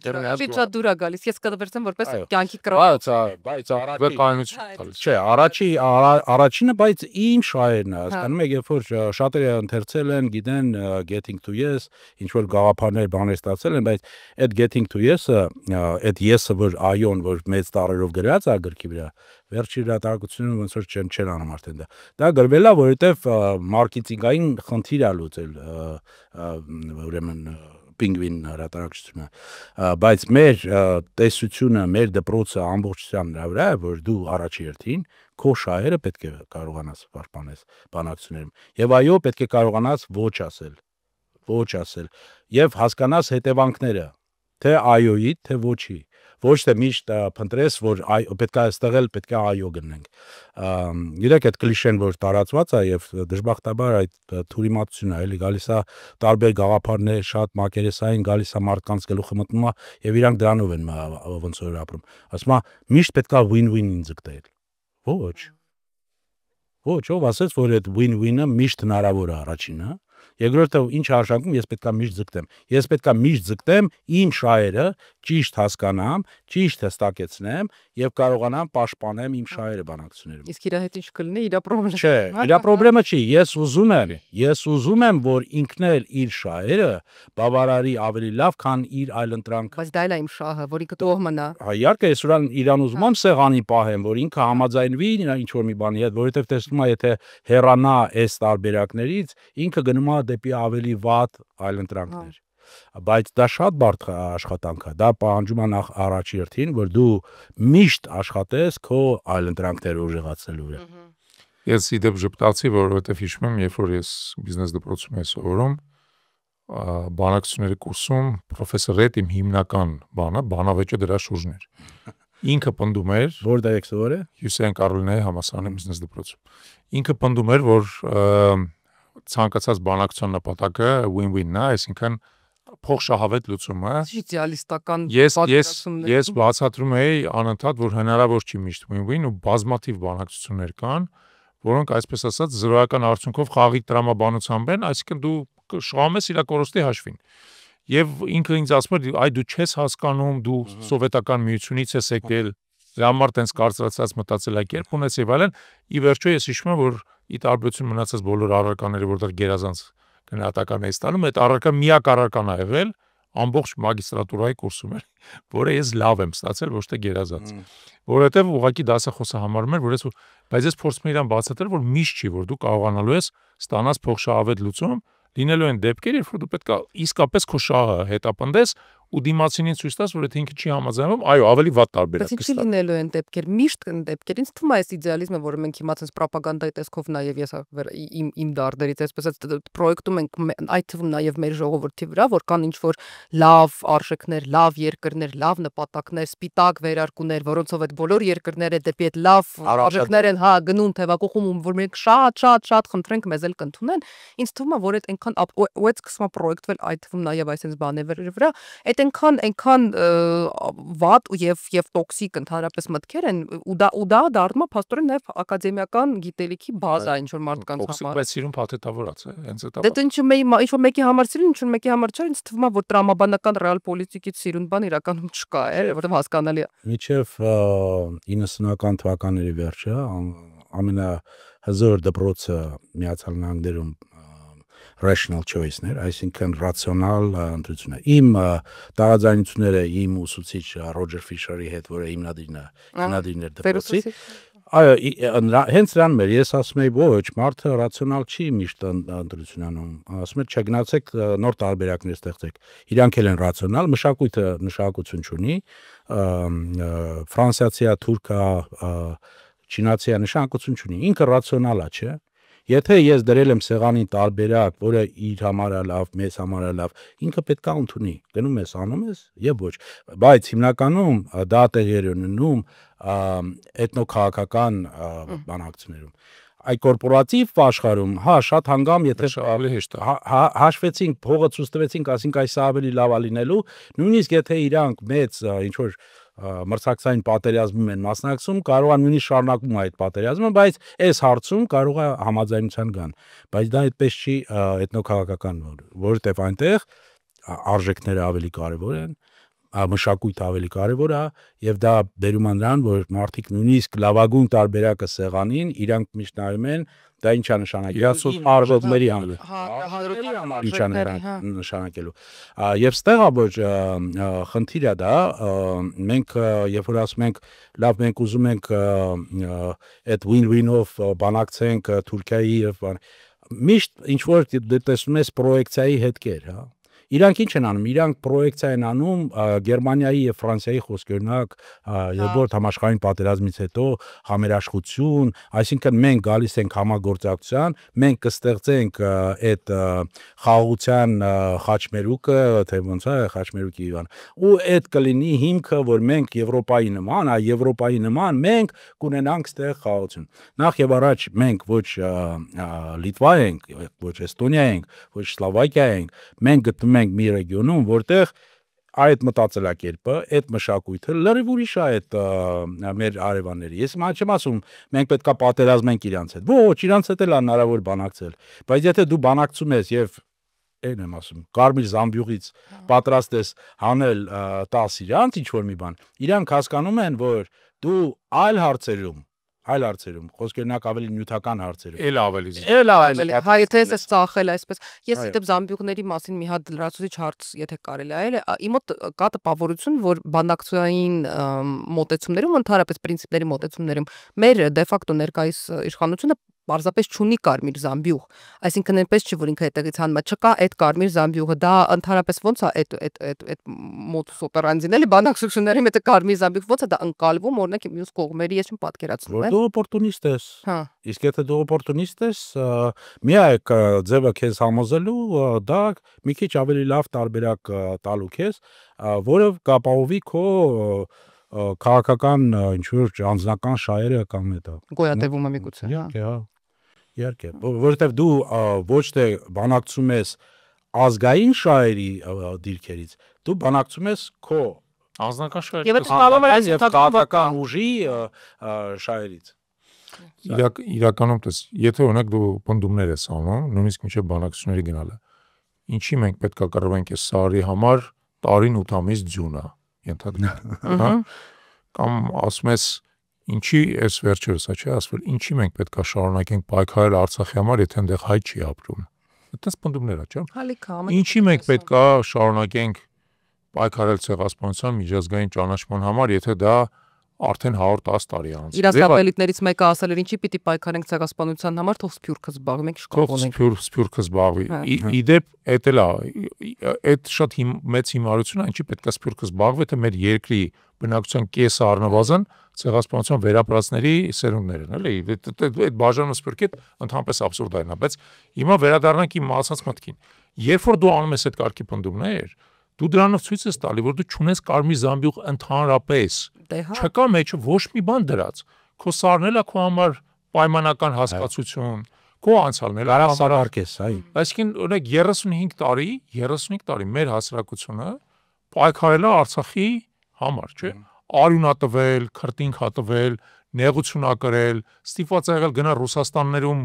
շատ դուր է գալիս։ Ես կդվերցեմ որպես կյանքի կրակ։ Բայց վկայություն։ Չէ, առաջինը, բայց իմ շահերն է, հասկանում եք, երբ որ շատերը ընթերցել են, գիտեն Getting to Yes, ինչ որ գաղափարներ բաներ ստացել են, բայց այդ Getting to Yes-ը, այդ yes-ը, որ այոն, որ մեծ տառերով գրած է գրքի վրա, վերջի հրատարակությունը ոնց որ չեն անում արդեն դա։ Դա գրվել է, որովհետև մարքեթինգային խնդիր է լուծել, ուրեմն Penguin հրատարակչությունը, բայց մեր տեսությունը, մեր դպրոցը ամբողջության վրա է, որ դու առաջերտին քո շահերը պետք է կարողանաս պաշտպանես բանակցություններում։ Եվ այո, պետք է կարողանաս ոչ ասել, եւ հասկանաս հետևանքները, թե այոյի, թե ոչի։ Ոչ թե միշտ փնտրես, որ պետք է այստեղ պետք է այո գտնենք։ Գիտեք, այդ կլիշեն, որ տարածված է եւ դժբախտաբար այդ թուրիմացությունն է, էլի գալիս է տարբեր գաղափարներ, շատ մակերեսային, գալիս է մարդկանց գլուխը մտնում է եւ իրանք դրանով են ոնց որ ապրում։ Ասում է, միշտ պետք է win-win-ին ձգտել։ Ոչ, ով ասեց, որ այդ win-win-ը միշտ հնարավոր է առաջինը։ Երկրորդը ինչ արժանքում ես պետք է միշտ ձգտեմ։ Ես պետք է միշտ ձգտեմ իմ շահերը ճիշտ հասկանամ, ճիշտ հստակեցնեմ եւ կարողանամ պաշտպանեմ իմ շահերը բանակցություններում։ Իսկ իր հետ ինչ կլինի, իր խնդիրը։ Չէ, իր խնդիրը չի, ես ուզում եմ, որ ինքն էլ իր շահերը բավարարի ավելի լավ, քան իր այլընտրանքը։ Բայց դա էլ է իմ շահը, որ ինքը տող մնա։ Հա, իհարկե, ես իրան ուզում եմ սեղանի պահեմ, որ ինքը համաձայնվի ինչ որ մի բանի հետ, որովհետեւ տեսնում եմ, եթե հեռանա այս տարբերակներից, ինքը գնում է դեպի ավելի վատ այլընտրանքներ։ բայց դա շատ բարդ աշխատանք է, դա պահանջում է նախ առաջին, որ դու միշտ աշխատես քո այլընտրանքները ուժեղացնելու վրա։ Ես իդեպ ժպտացի, որովհետև հիշում եմ, երբ որ ես բիզնես դպրոցում եմ սովորում, բանակցությունների կուրսում պրոֆեսոր Ռեդ իմ հիմնական բանավեճը դրա շուրջն էր։ Ինքը պնդում էր, որտեղ եք սովորել։ Հյուսեն Կարոլինայի համալսարանի բիզնես դպրոցում։ Ինքը պնդում էր, որ ցանկացած բանակցության նպատակը win-win-ն է, այսինքն փոխշահավետ լուծումը։ Իդեալիստական Ես բացատրում էի անընդհատ, որ հնարավոր չի միշտ win-win ու բազմաթիվ բանակցություններ կան, որոնք այսպես ասած զրոյական արդյունքով խաղի տրամաբանությամբ են, այսինքն դու շահում ես իր կորստի հաշվին։ Եվ ինքը ինձ ասում էր, այ դու չես հասկանում, դու սովետական միությունից ես եկել, դրա համար տենց կարծրացած մտածելակերպ ունես եւ այլն։ Ի վերջո ես հիշում եմ, որ ի տարբերություն մնացած բոլոր առարկաների, որտեղ գերազանց գնահատական է ստանում, այդ առարկան միակ առարկան ա եղել ամբողջ մագիստրատուրայի կուրսում էր, որը ես լավ եմ ստացել, ոչ թե գերազանց։ Որովհետև ուղղակի դասախոսը համարում էր, որ բայց ես փորձում եմ իրան բացատրել, որ միշտ չի, որ դու կարողանալու ես ստանաս փոխշահավետ լուծում, լինելու են դեպքեր, երբ որ դու պետք է իսկապես քո շահը հետապնդես ու դիմացինին ցույց տաս, որ եթե ինքը չի համաձայնում, այո, ավելի վատ տարբերակ կստա։ Բայց ինչի լինելու են դեպքեր, միշտ կան դեպքեր։ Ինձ թվում է այս իդեալիզմը, որը մենք հիմա ցենց ռոպագանդայի տեսքով նաև ես իմ դարդերից այսպես պրոյեկտում ենք, այդ թվում նաև մեր ժողովրդի վրա, որ կան ինչ-որ լավ արժեքներ, լավ երկրներ, լավ նպատակներ, սպիտակ վերարկուներ, որոնցով այդ բոլոր երկրները դեպի այդ լավ արժեքներ են, գնում թևակողում, որ մենք շատ խնդրենք մեզ էլ կընդունեն։ Ինձ թվում է, որ այդ այնքան ու այդ սկսում է պրոյեկտվել այդ թվում նաև այսպես բաների վրա, այդ այնքան վատ եւ տոքսիկ ընդհանրապես մտքեր են ու դա դառնում է փաստորեն նաև ակադեմիական գիտելիքի բազա ինչ որ մարդկանց համար։ Բայց սիրուն փաթեթավորած է, հենց դա։ Դե ինչ որ մեկի համար սիրուն, ինչ որ մեկի համար չէ, ինձ թվում է որ տրամաբանական ռեալ պոլիտիկից սիրուն բան իրականում չկա, որովհետեւ հասկանալի է։ Մինչև 90-ական թվականների վերջը ամենահզոր դպրոցը Միացյալ Նահանգներում rational choice-ներ, այսինքն ռացիոնալ ընտրություն է։ Իմ տարաձայնությունները իմ ուսուցիչ Ռոջեր Ֆիշերի հետ, որը հիմնադիրն էր դպրոցի, այո, հենց նրան մեր ես ասում եի, ոչ, մարդը ռացիոնալ չի միշտ ընտրություն անում, ասում եմ, չգնացեք նոր տարբերակներ ստեղծեք։ Իրանք էլ են ռացիոնալ, մշակույթը նշանակություն չունի, ֆրանսիացիա, թուրքա, չինացիա նշանակություն չունի, ինքը ռացիոնալ է, չէ՞։ Եթե ես դրել եմ սեղանին տարբերակ, որը իր համար է լավ, մեզ համար է լավ, ինքը պետք է ընդունի։ Գնում ես, անում ես եւ ոչ։ Բայց հիմնականում դա տեղի է ունենում էթնոքաղաքական բանակցություններում։ Այդ կորպորատիվ աշխարհում, շատ հանգամ, եթե ավելի հեշտ է։ Հաշվեցինք, փողը ցույց տվեցինք, ասինք այս ավելի լավ է լինելու, նույնիսկ եթե իրանք մեծ ինչ որ մրցակցային պատերազմում են մասնակցում, կարող է նույնիսկ շարունակում այդ պատերազմը, բայց այս հարցում կարող է համաձայնության գան, բայց դա այդպես չի էթնոքաղաքական, որովհետև այնտեղ արժեքները ավելի կարևոր են, մշակույթը ավելի կարևոր է եւ դա բերում է նրան, որ մարդիկ նույնիսկ լավագույն տարբերակը սեղանին, իրանք միշտ նայում են, դա ինչ է նշանակելու արժեքների համար, ինչ է նշանակելու։ Եվ ստեղ որ խնդիրը դա, մենք երբ որ ասում ենք, լավ, մենք ուզում ենք այդ win-win-ով բանակցենք Թուրքիայի եւ միշտ ինչ որ տեսնում ես պրոյեկցիայի հետքեր, հա։ Իրանք ինչ են անում, իրանք պրոյեկցիա են անում Գերմանիայի եւ Ֆրանսիայի խոսքերնակ երկրորդ համաշխարհային պատերազմից հետո համերաշխություն, այսինքն մենք գալիս ենք համագործակցության, մենք կստեղծենք այդ խաղաղության խաչմերուկը, թե ոնց է խաչմերուկի Իվան, ու այդ կլինի հիմքը, որ մենք Եվրոպայի նման, Եվրոպայի նման մենք կունենանք ստեղ խաղաղություն։ Նախ եւ առաջ մենք ոչ Լիտվա ենք, ոչ Էստոնիա ենք, ոչ Սլովակիա ենք, մենք գտնվում ենք մի ռեգիոնում, որտեղ այդ մտածելակերպը, այդ մշակույթը լրիվ ուրիշ է այդ մեր արևանների։ Ես չեմ ասում, մենք պետքա պատերազմենք իրանց հետ։ Ոչ, իրանց հետ էլ հնարավոր բանակցել։ Բայց եթե դու բանակցում ես եւ այն եմ ասում, կարմիր զամբյուղից պատրաստ ես հանել 10 իրանց ինչ որ մի բան, իրանք հասկանում են, որ դու այլ հարցերում, խոսքերնակ ավելի նյութական հարցերում, Էլ ավելի։ Հա, եթե ես ծախել այսպես, ես իդեպ զամբյուղների մասին մի հատ լրացուցիչ հարց, եթե կարելի է, իմ մոտ կա տպավորություն, որ բանակցային մոտեցումներում, ընդհանրապես պրինցիպների մոտեցումներում մեր դե ֆակտո ներկայիս իշխանությունը պարզապես չունի կարմիր զամբյուղ, այսինքն այնպես չի, որ ինքը հետևից հանում է, չկա այդ կարմիր զամբյուղը, դա ընդհանրապես ոնց է այդ մոդուս օպերանդին, էլի բանակցությունների մեջ կարմիր զամբյուղ ոնց է դա ընկալվում, օրինակ մյուս կողմերի ես չեմ պատկերացնում, Որ դու օպորտունիստ ես։ Հա։ Իսկ եթե դու օպորտունիստ ես, միակ ձևը քեզ համոզելու դա մի քիչ ավելի լավ տարբերակ տալու քեզ, որը կապահովի քո քաղաքական ինչ-որ անձնական շահերը կամ դա։ գոյատևումը միգուցե, հա։ Իհարկե, հա։ Իհարկե, որովհետև դու ոչ թե բանակցում ես ազգային շահերի դիրքերից, դու բանակցում ես քո Անձնական շահեր։ Եվ այդ եւ քաղաքական ուժի շահերից։ Իրականում տես, եթե օրինակ դու պնդումներ ես անում, նույնիսկ մինչև բանակցությունների գնալը, ինչի մենք պետք է կռվենք այս սարի համար տարին 8 ամիս ձյունը, ենթադրում, հա? Կամ ասում ես, ինչի այս վերջերս, չէ՞, ասվել, ինչի մենք պետք է շարունակենք պայքարել Արցախի համար, եթե այնտեղ հայ չի ապրում։ Այդպես պնդումներ է, չէ՞։ Ինչի մենք պետք է շարունակենք պայքարել ցեղասպանության միջազգային ճանաչման համար, եթե դա արդեն 110 տարի անց։ Իրազեկապելիքներից մեկը ասել էր ինչի պիտի պայքարենք ցեղասպանության համար, թող սփյուռքը զբաղվի, մենք շփոթ ունենք։ Սփյուռքը զբաղվի։ Իդեպ էդ էլ է, այդ շատ մեծ հիմարություն է, ինչի պետք է սփյուռքը զբաղվի, թե մեր երկրի բնակչության կեսը առնվազն ցեղասպանության վերապրածների սերունդներ են, էլի։ Այդ բաժանումը սփյուռքի ընդհանրապես աբսուրդային է, բայց հիմա վերադառնանք իմ ասած մտքին։ Երբ որ դու անում ես այդ կարգի պնդումներ, դու դրանով ցույց ես տալի, որ դու չունես կարմիր զամբյուղ ընդհանրապես։ Չկա մեջը ոչ մի բան դրած։ Քո սարն էլ է քո համար պայմանական հասկացություն, քո անցյալն էլ Կարասարարկես, այ։ Այսինքն, օրինակ 35 տարի մեր հասարակությունը պայքարել է Արցախի համար, չէ՞։ Արյունատվել, քրտինք հատվել, նեղություն ակրել, ստիպված ա եղել գնա Ռուսաստաններում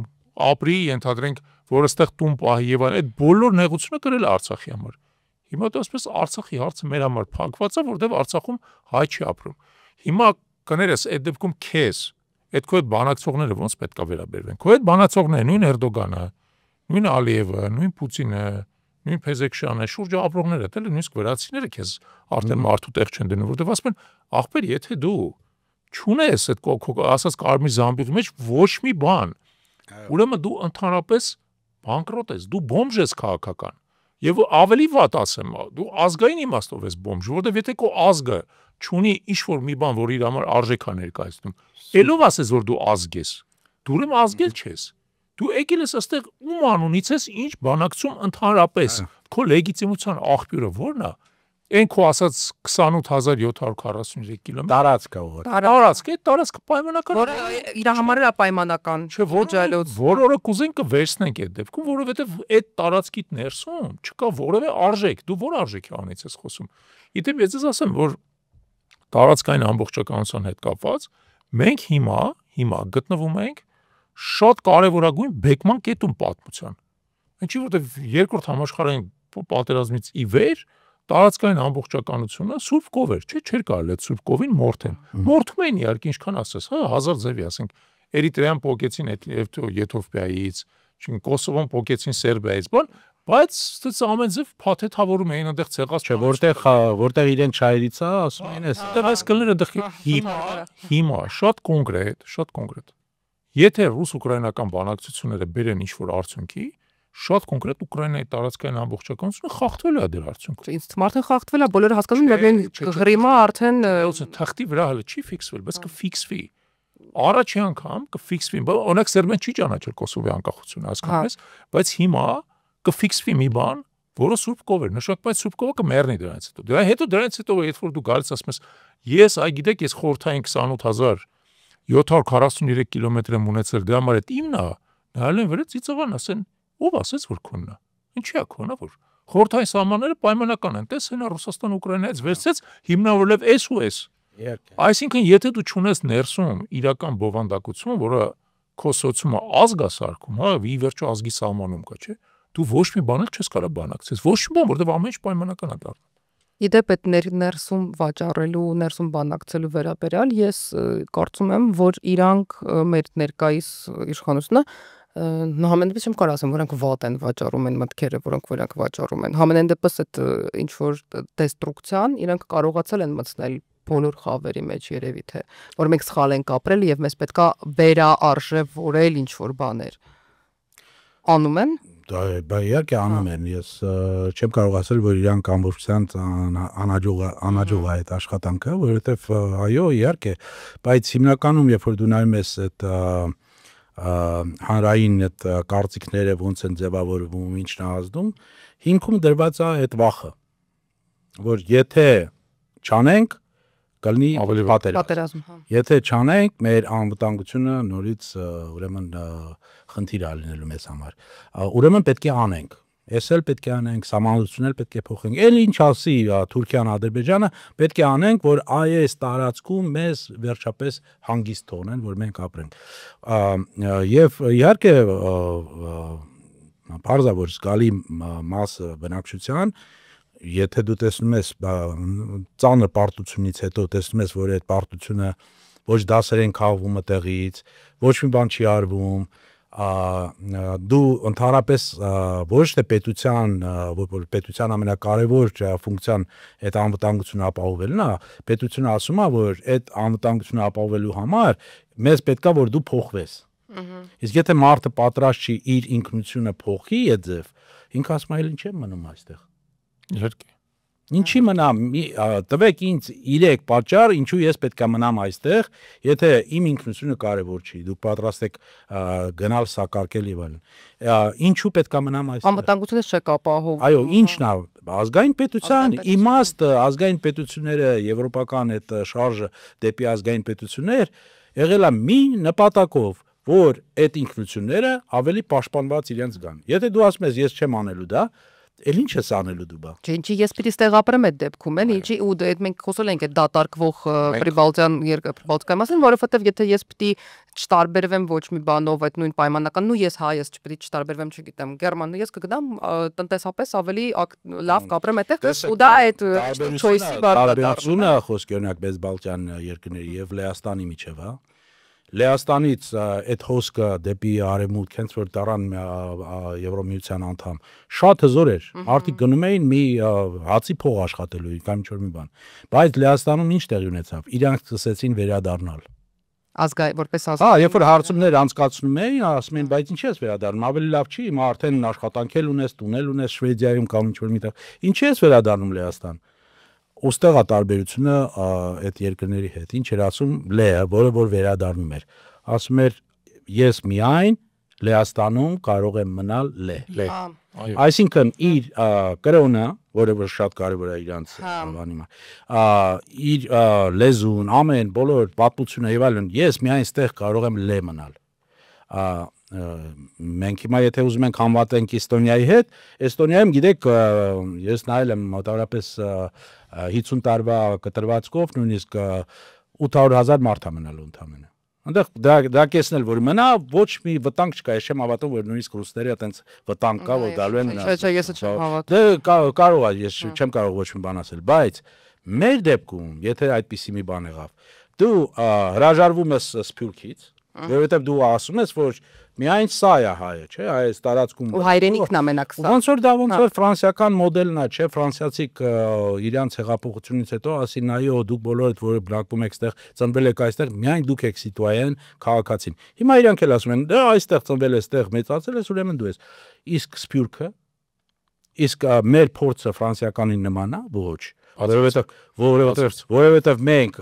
ապրի, ենթադրենք, որ այստեղ տուն պահի եւ այդ բոլոր նեղությունը կրել է Արցախի համար։ Հիմա դու ասես Արցախի հարցը մեր համար փակված է, որտեղ Արցախում հայ չի ապրում։ Հիմա կներես այդ դեպքում քեզ, այդ քո այդ բանակցողները ոնց պետք է վերաբերվեն։ Քո այդ բանակցողները նույն Էրդոգանը, նույն Ալիևը, նույն Պուտինը, նույն Փեզեքշյանը, շուրջը ապրողները, դե նույնիսկ վրացիները քեզ արդեն մարդու տեղ չեն դնում, որտեղ ասում են, ախպեր, եթե դու չունես այդ ասած կարմիր զամբյուղի մեջ ոչ մի բան, ուրեմն դու ընդհանրապես բանկրոտ ես, դու բոմժ ես քաղաքական։ Եվ ավելի վատ ասեմ, դու ազգային իմաստով ես բոմժ, որովհետև եթե քո ազգը չունի ինչ-որ մի բան, որ իր համար արժեք է ներկայացնում, ելով ասես, որ դու ազգ ես, դու ուրեմն ազգել չես։ Դու եկել ես այստեղ ում անունից ես ինչ բանակցում ընդհանրապես, քո լեգիտիմության աղբյուրը ո՞րն է։ Այն քո ասած 28743 կիլոմետր տարածք է ուղղակի։ Տարածք, այդ տարածքը պայմանական Որը իր համար է պայմանական, չէ, որը կուզենք կվերցնենք այդ դեպքում, որովհետև այդ տարածքիդ ներսում չկա որևէ արժեք, դու որ արժեքի անից ես խոսում։ Իդեպ ես ասեմ, որ տարածքային ամբողջականության հետ կապված մենք հիմա գտնվում ենք շատ կարևորագույն բեկման կետում պատմության։ Ինչի որտեղ երկրորդ համաշխարհային պատերազմից ի վեր տարածքային ամբողջականությունը սուրբ կով էր, չէր կարելի այդ սուրբ կովին մորթեն։ Մորթում էին իհարկե ինչքան ասես, հա, 1000 ձևի, ասենք, Էրիտրեան փոկեցին Եթովպիայից, Կոսովոն փոկեցին Սերբիայից, բայց դից ամեն ձև փաթեթավորում էին այնտեղ ցեղած, չէ, որտեղ իրեն չայրից է, ասում են էս։ Այդտեղ այս կլները հիմա շատ կոնկրետ։ Եթե ռուս-ուկրաինական բանակցությունները բերեն ինչ-որ արդյունքի, շատ կոնկրետ Ուկրաինայի տարածքային ամբողջականությունը խախտվել է դրա արդյունքում։ Ինձ թվում արդեն խախտվել է, բոլորը հասկանում են, Ղրիմը արդեն թղթի վրա հələ չի ֆիքսվել, բայց կֆիքսվի։ Առաջի անգամ կֆիքսվի։ Օրինակ Սերբիան չի ճանաչել Կոսովոյի անկախությունը, հասկանում ես, բայց հիմա կֆիքսվի մի բան, որը սուրբ կով էր, նշանակված սուրբ կովը կմեռնի դրանից հետո։ Դրանից հետո երբ որ դու գալիս ասում ես, ես գիտեք, ես խորհրդային 28743 կիլոմետր եմ ունեցել, դրա համար այդ իմն է, նայել են վրա ծիծաղան, ասեն, ով ասեց որ քոնն է։ Ինչի է քոնը որ խորհրդային սահմանները պայմանական են, տես հենա Ռուսաստան-Ուկրաինայից վերցեց հիմնավորելով էս ու էս։ Այսինքն եթե դու չունես ներսում իրական բովանդակություն, որը քո սոցիումը ազգ է սարքում, հա, ի վերջո ազգի սահմանում կա, չէ՞, դու ոչ մի բան չես կարող բանակցես, ոչ մի բան, որովհետև ամեն ինչ պայմանական է դառնում։ Իդեպ այդ ներսում վաճառելու, ներսում բանակցելու վերաբերյալ ես կարծում եմ, որ իրանք մեր ներկայիս իշխանությունը համենայնպես չեմ կարող ասեմ, որոնք վատ են վաճառում են մտքերը, որոնք վաճառում են։ Համենայն դեպս այդ ինչ որ դեստրուկցիան իրանք կարողացել են մտցնել բոլոր խավերի մեջ երևի թե որ մենք սխալ ենք ապրել եւ մեզ պետքա վերաարժևորել ինչ որ բաներ անում են Դա իհարկե անում են ես չեմ կարող ասել որ իրանք ամբողջությամբ անհաջող է այդ աշխատանքը որովհետեւ այո իհարկե բայց հիմնականում երբ որ դու նայում ես այդ հանրային այդ կարծիքները ոնց են ձևավորվում ինչն է ազդում հիմքում դրված է այդ վախը որ եթե չանենք կլինի պատերազմ եթե չանենք մեր անվտանգությունը նորից ուրեմն խնդիր է լինելու մեզ համար ուրեմն պետք է անենք Ես էլ պետք է անենք, սահմանադրություններ պետք է փոխենք։ Էլ ինչ ասի Թուրքիան, Ադրբեջանը, պետք է անենք, որ այս տարածքում մեզ վերջապես հանգիստ թողնեն, որ մենք ապրենք։ Եվ իհարկե բարձր որ զգալի մասը բնակչության, եթե դու տեսնում ես ծանր պարտությունից հետո տեսնում ես, որ այդ պարտությունը ոչ դասեր են քաղվում այդտեղից, ոչ մի բան չի արվում, դու ընդհանրապես ոչ թե պետության ամենակարևոր ֆունկցիան այդ անվտանգությունը ապահովելն է, պետությունը ասում է, որ այդ անվտանգությունը ապահովելու համար մեզ պետքա որ դու փոխվես։ Իսկ եթե մարդը պատրաստ չի իր ինքնությունը փոխի այդ ձև, ինքը ասում է, ինչ եմ մնում այստեղ։ Իհարկե։ Ինչի մնամ, տվեք ինձ 3 պատճառ, ինչու ես պետք է մնամ այստեղ, եթե իմ ինքնությունը կարևոր չի, դուք պատրաստ եք գնալ սակարկել եւ այլն։ Ինչու պետք է մնամ այստեղ։ Անվտանգությունը չեք ապահովում։ Այո, ինչն է, ազգային պետության իմաստը, ազգային պետությունները, եվրոպական այդ շարժը դեպի ազգային պետություններ եղել է մի նպատակով, որ այդ ինքնությունները ավելի պաշտպանված իրենց գան։ Եթե դու ասում ես ես չեմ անելու դա, Էլ ինչ ես անելու դու բա։ Չէ, ինչի ես պիտի ստեղ ապրեմ այդ դեպքում, էլ ինչի ու այդ մենք խոսել ենք այդ դատարկվող Պրիբալտյան երկրպրբալտիկայի մասին, որովհետև եթե ես պիտի չտարբերվեմ ոչ մի բանով այդ նույն պայմանական, ու ես հայ ես չպիտի չտարբերվեմ, չգիտեմ, գերման, ես կգնամ տնտեսապես ավելի լավ կապրեմ այդտեղ, ու դա այդ choice-ի բարդությունը խոսքի օրինակ Պրիբալտյան երկրների եւ Լեհաստանի միջև, հա։ Լեհաստանից այդ հոսքը դեպի արևմուտք հենց որ դառան Եվրոմիության անդամ շատ հզոր էր մարդիկ գնում էին մի հացի փող աշխատելու կամ ինչ որ մի բան բայց Լեհաստանում ինչ տեղի ունեցավ իրանք սկսեցին վերադառնալ որպես ազգ երբ որ հարցումներ անցկացնում էին ասում էին բայց ինչ ես վերադառնում ավելի լավ չի հիմա արդեն աշխատանքել ունես տունել ունես Շվեդիայում կամ ինչ որ միտեղ ինչ ես վերադառնում Լեհաստան Ոստեղա տարբերությունը այդ երկրների հետ ինչ էր ասում Լեհը, որը որ վերադառնում էր, ասում էր ես միայն Լեհաստանում կարող եմ մնալ Լեհ։ Այսինքն իր կրոնը, որը որ շատ կարևոր է իրանց բանի մա, իր լեզուն, ամեն բոլոր պատմությունը եւ այլն, ես միայն այստեղ կարող եմ Լեհ մնալ։ Մենք հիմա եթե ուզում ենք համատենք Էստոնիայի հետ, Էստոնիայում գիտեք, ես նայել եմ մոտավորապես 50 տարվա կտրվածքով նույնիսկ 800,000 մարդ է մնալու ընդամենը։ Այնտեղ դա կեսնել որ մնա ոչ մի վտանգ չկա, ես չեմ հավատում որ նույնիսկ ռուսները այտենց վտանգ կա որ գալու են Չէ, ես չեմ հավատում։ Դե կարող է, ես չեմ կարող ոչ մի բան ասել, բայց մեր դեպքում, եթե այդպիսի մի բան եղավ, դու հրաժարվում ես Սփյուռքից, որովհետև դու ասում ես որ միայն սա է հայը, չէ, այս տարածքում ու հայրենիքն ամենակ սա։ Ոնց որ դա ոնց որ ֆրանսիական մոդելն է, չէ, ֆրանսիացիք իրանց հեղափոխությունից հետո ասին այո, դուք բոլորդ որ բնակվում եք այստեղ, ծնվել եք այստեղ, միայն դուք եք սիտուաեն քաղաքացին։ Հիմա իրանք էլ ասում են, դե այստեղ ծնվել ես, այստեղ մեծացել ես, ուրեմն դու ես։ Իսկ Սփյուռքը, իսկ մեր փորձը ֆրանսիականին նման է, ոչ։ Որովհետև մենք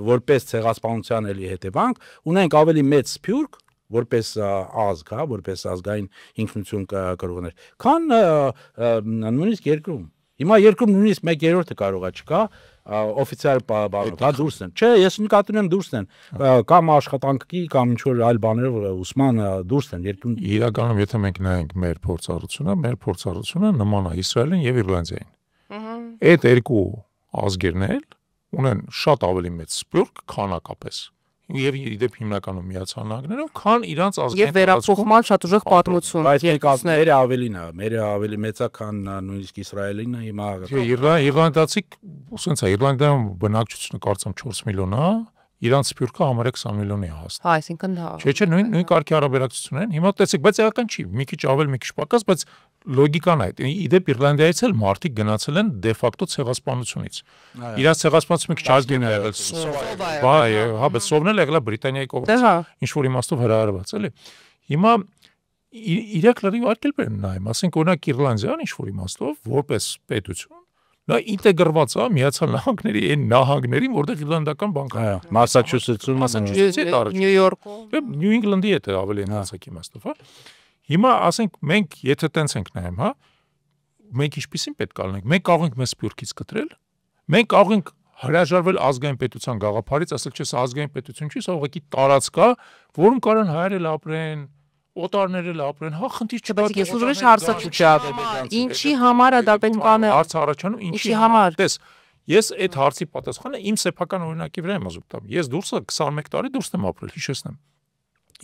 որպես ցեղասպանության էլի հետևանք ունենք ավելի մեծ Սփյուռք որպես ազգ, հա, որպես ազգային ինքնություն կրողներ, քան նույնիսկ երկրում։ Հիմա երկրում նույնիսկ 1/3-ը կարող է չկա, օֆիցիալ բանով, հա դուրս են։ Չէ, ես նկատի ունեմ դուրս են, կամ աշխատանքի, կամ ինչ որ այլ բաներով ուսման դուրս են երկրում։ Իրականում եթե մենք նայենք մեր փորձառությունը նման է Իսրայելին եւ Իռլանդիային։ Այդ երկու ազգերն էլ ունեն շատ ավելի մեծ սփյուռք քանակապես։ Եվ իդեպ հիմնականում Միացյալ Նահանգներում, քան իրանց ազգային եւ վերափոխման շատ ուժեղ պատմություն։ Բայց երկուսները ավելին է, մերը ավելի մեծ է, քան նույնիսկ Իսրայելին հիմա։ Իռլանդացիք, ասենց է, Իռլանդիայում բնակչությունը կարծեմ 4 միլիոն է, իրանց սփյուռքը համարյա 20 միլիոնի է հասնում։ Հա, այսինքն դա։ Չէ, նույն կարգի հարաբերակցություն են։ Հիմա տեսեք, բայց էական չի, մի քիչ ավել, մի քիչ պակաս, բայց լոգիկան է այդ։ Իդեպ Իռլանդիայից էլ մարդիկ գնացել են դե ֆակտո ցեղասպանությունից։ Իրաց ցեղասպանությունը մի քիչ արգին է եղել։ Հա, բայց սովն էլ եղել է Բրիտանիայի կողմից։ Ինչ որ իմաստով հրահրված, էլի։ Հիմա իրաք լրիվ արգել բերեն նայում, ասենք օրինակ Իռլանդիան ինչ որ իմաստով որպես պետություն նա ինտեգրված է Միացյալ Նահանգների այն նահանգներին, որտեղ իռլանդական բանկն է։ Մասաչուսեթսում, Նյու Յորքում, Նյու Ինգլանդի հետ է ավելի հնացակ իմաստով, հա։ Հիմա ասենք մենք եթե տենց ենք նայում, հա, մենք ինչպեսին պետք է լինենք։ Մենք կարող ենք մեզ սփյուռքից կտրել։ Մենք կարող ենք հրաժարվել ազգային պետության գաղափարից, ասել չէ, սա ազգային պետություն չի, սա ուղղակի տարածք է, որում կարան հայերել ապրեն, օտարներ էլ ապրեն, հա, խնդիր չկա։ Բայց ես ուզում եմ հարցը չճա։ Ինչի համար է դա պետք բանը։ Հարցը առաջանում ինչի համար։ Տես, ես այդ հարցի պատասխանը իմ սեփական օրինակի վրա եմ ուզում տամ։ Ես դուրս 21 տարի դուրս եմ ապրել, հիշեցնեմ։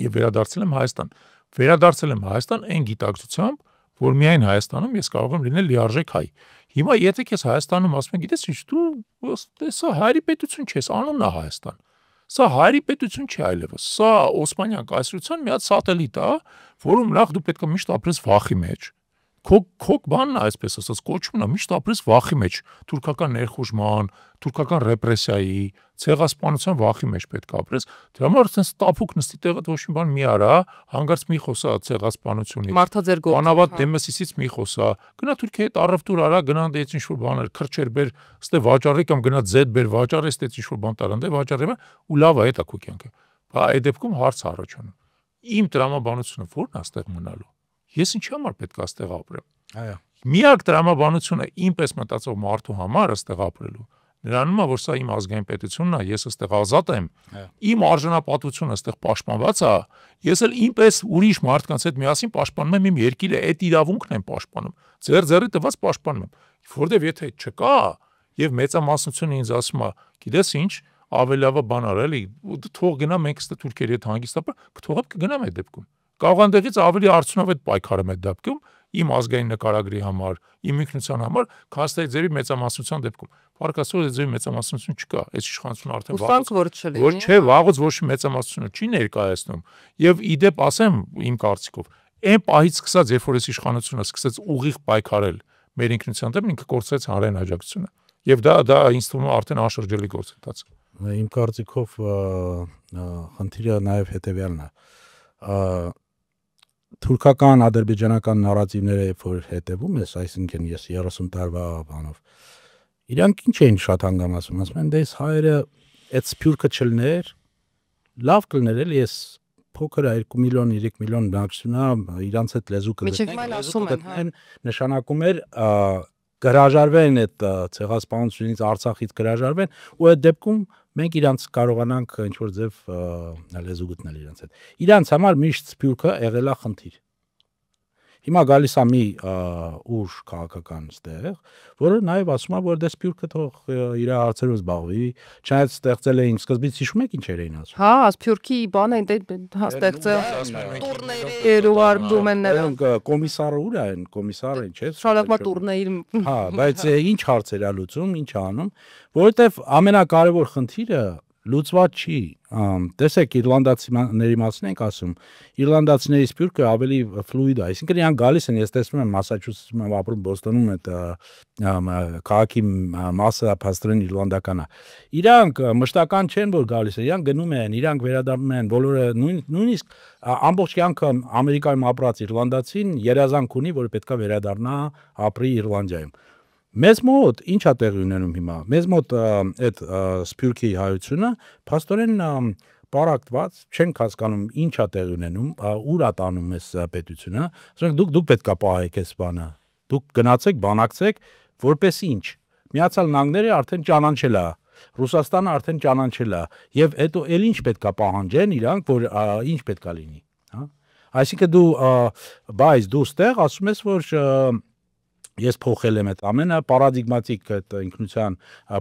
Եվ վերադարձել եմ Հայաստան։ Վերադարձել եմ Հայաստան այն գիտակցությամբ, որ միայն Հայաստանում ես կարող եմ լինել լիարժեք հայ։ Հիմա եթե քեզ Հայաստանում ասում են, գիտես ինչ, դու սա հայերի պետություն չես, անունն է Հայաստան։ Սա հայերի պետություն չի այլևս։ Սա Օսմանյան կայսրության մի հատ սատելիտ է, որում նախ դու պետք է միշտ ապրես վախի մեջ։ Քո բանն է, այսպես ասած, կոչումն է միշտ ապրես վախի մեջ, թուրքական ներխուժման, թուրքական ռեպրեսիայի, ցեղասպանության վախի մեջ պետք է ապրես։ Դրա համար ասես տափուկ նստի տեղը ոչ մի բան մի արա, հանգարց մի խոսա ցեղասպանությունից։ Մարդաձեր գործ։ Անավատ դեմեսիսից մի խոսա։ Գնա Թուրքիայի հետ առևտուր արա, գնա դից ինչ որ բաներ, քրչեր բեր, ստե վաճառի կամ գնա Z բեր վաճառի, ստե ինչ որ բան տարան, դե վաճառի ու լավ է դա քո կյանքը։ Բա այդ դեպքում հարց առաջանում։ Իմ տրամաբանությունը ո՞րն է ստեղ մնալու։ Ես ինչի համար պետք է ստեղ ապրեմ։ Այո։ Միակ տրամաբանությունը ինպես մտածող մարդու համար ստեղ ապրելու նրանում է, որ սա իմ ազգային պետությունն է, ես ստեղ ազատ եմ, իմ արժանապատվությունը ստեղ պաշտպանված է, ես էլ ինպես ուրիշ մարդկանց հետ միասին պաշտպանում եմ իմ երկիրը, այդ իրավունքն եմ պաշտպանում, ձեռի տված պաշտպանում եմ, որովհետև եթե չկա եւ մեծամասնությունը ինձ ասում է, գիտես ինչ, ավելի լավ բան արել, թող գնա մենք ստե թուրքերի հետ հանգստապա, կթողապ կգնամ այդ դեպքում։ Կարող այնտեղից ավելի արդյունավետ պայքարեմ այդ դեպքում իմ ազգային նկարագրի համար, իմ ինքնության համար, քան թե ձերի մեծամասնության դեպքում։ Փառքաստու ձերի մեծամասնություն չկա, այս իշխանությունը արդեն որ չէ, վաղուց ոչ մեծամասնությունը չի ներկայացնում։ Եւ իդեպ ասեմ իմ կարծիքով, այն պահից սկսած, երբ որ այս իշխանությունը սկսեց ուղիղ պայքարել մեր ինքնության դեմ, ինքը կորցրեց հանրային աջակցությունը։ Եվ դա ինձ թվում է արդեն անշրջելի գործընթաց։ Իմ կարծիքով խնդիրը նաև հետեւյալն է։ Թուրքական, ադրբեջանական նարատիվները երբ որ հետևում ես, այսինքն ես 30 տարվա բանով, իրանք ինչ էին շատ հանգամասում, ասում են, դες հայերը այդ սփյուռքը չլներ, լավ կլներ էլ ես փոքր 2 միլիոն, 3 միլիոն բնակչությունա իրանց հետ լեզու կգտնեն, նշանակում էր գրաժարվեն այդ ցեղասպանությունից Արցախից գրաժարվեն ու այդ դեպքում մենք իրանց կարողանանք ինչ որ ձև լեզու գտնել իրանց հետ։ Իրանց համար միշտ սփյուռքը եղել է խնդիր։ Հիմա գալիս է մի ուժ քաղաքական ստեղ, որը նաև ասում է, որ դες սփյուռքը թող իր հարցերով զբաղվի, չնայած ստեղծել էին սկզբից հիշում եք ինչեր էին ասում։ Հա, սփյուռքի բանը հա ստեղծել տուրներ ու արդում են նրանք։ Կոմիսարը ուր է այն, կոմիսարը ինչ է։ Շարակվա տուրներ։ Հա, բայց ինչ հարցեր է լուծում, ինչ անում, որովհետև ամենակարևոր խնդիրը լուծված չի։ Տեսեք, իռլանդացիների մասին ենք ասում, իռլանդացիների սփյուռքը ավելի ֆլուիդ է, այսինքն իրանք գալիս են, ես տեսնում եմ Մասաչուսեթսում եմ ապրում, Բոստոնում այդ քաղաքի մասը փաստորեն իռլանդական է։ Իրանք մշտական չեն, որ գալիս են, իրանք գնում են, իրանք վերադառնում են, բոլորը նույնիսկ ամբողջ կյանքը Ամերիկայում ապրած իռլանդացին երազանք ունի, որ պետքա վերադառնա ապրի Իռլանդիայում։ Մեզ մոտ ինչ է տեղի ունենում հիմա։ Մեզ մոտ այդ սփյուռքի հայությունը փաստորեն պարակտված, չենք հասկանում ինչ է տեղի ունենում, ուր է տանում այս պետությունը։ Ասենք դուք պետք է պահեք այս բանը։ Դուք գնացեք, բանակցեք, որպես ինչ։ Միացյալ Նահանգները արդեն ճանաչել է, Ռուսաստանը արդեն ճանաչել է, եւ հետո էլ ինչ պետք է պահանջեն իրանք, որ ինչ պետք է լինի, հա։ Այսինքն դու ստեղ ասում ես, որ ես փոխել եմ այդ ամենը պարադիգմատիկ այդ ինքնության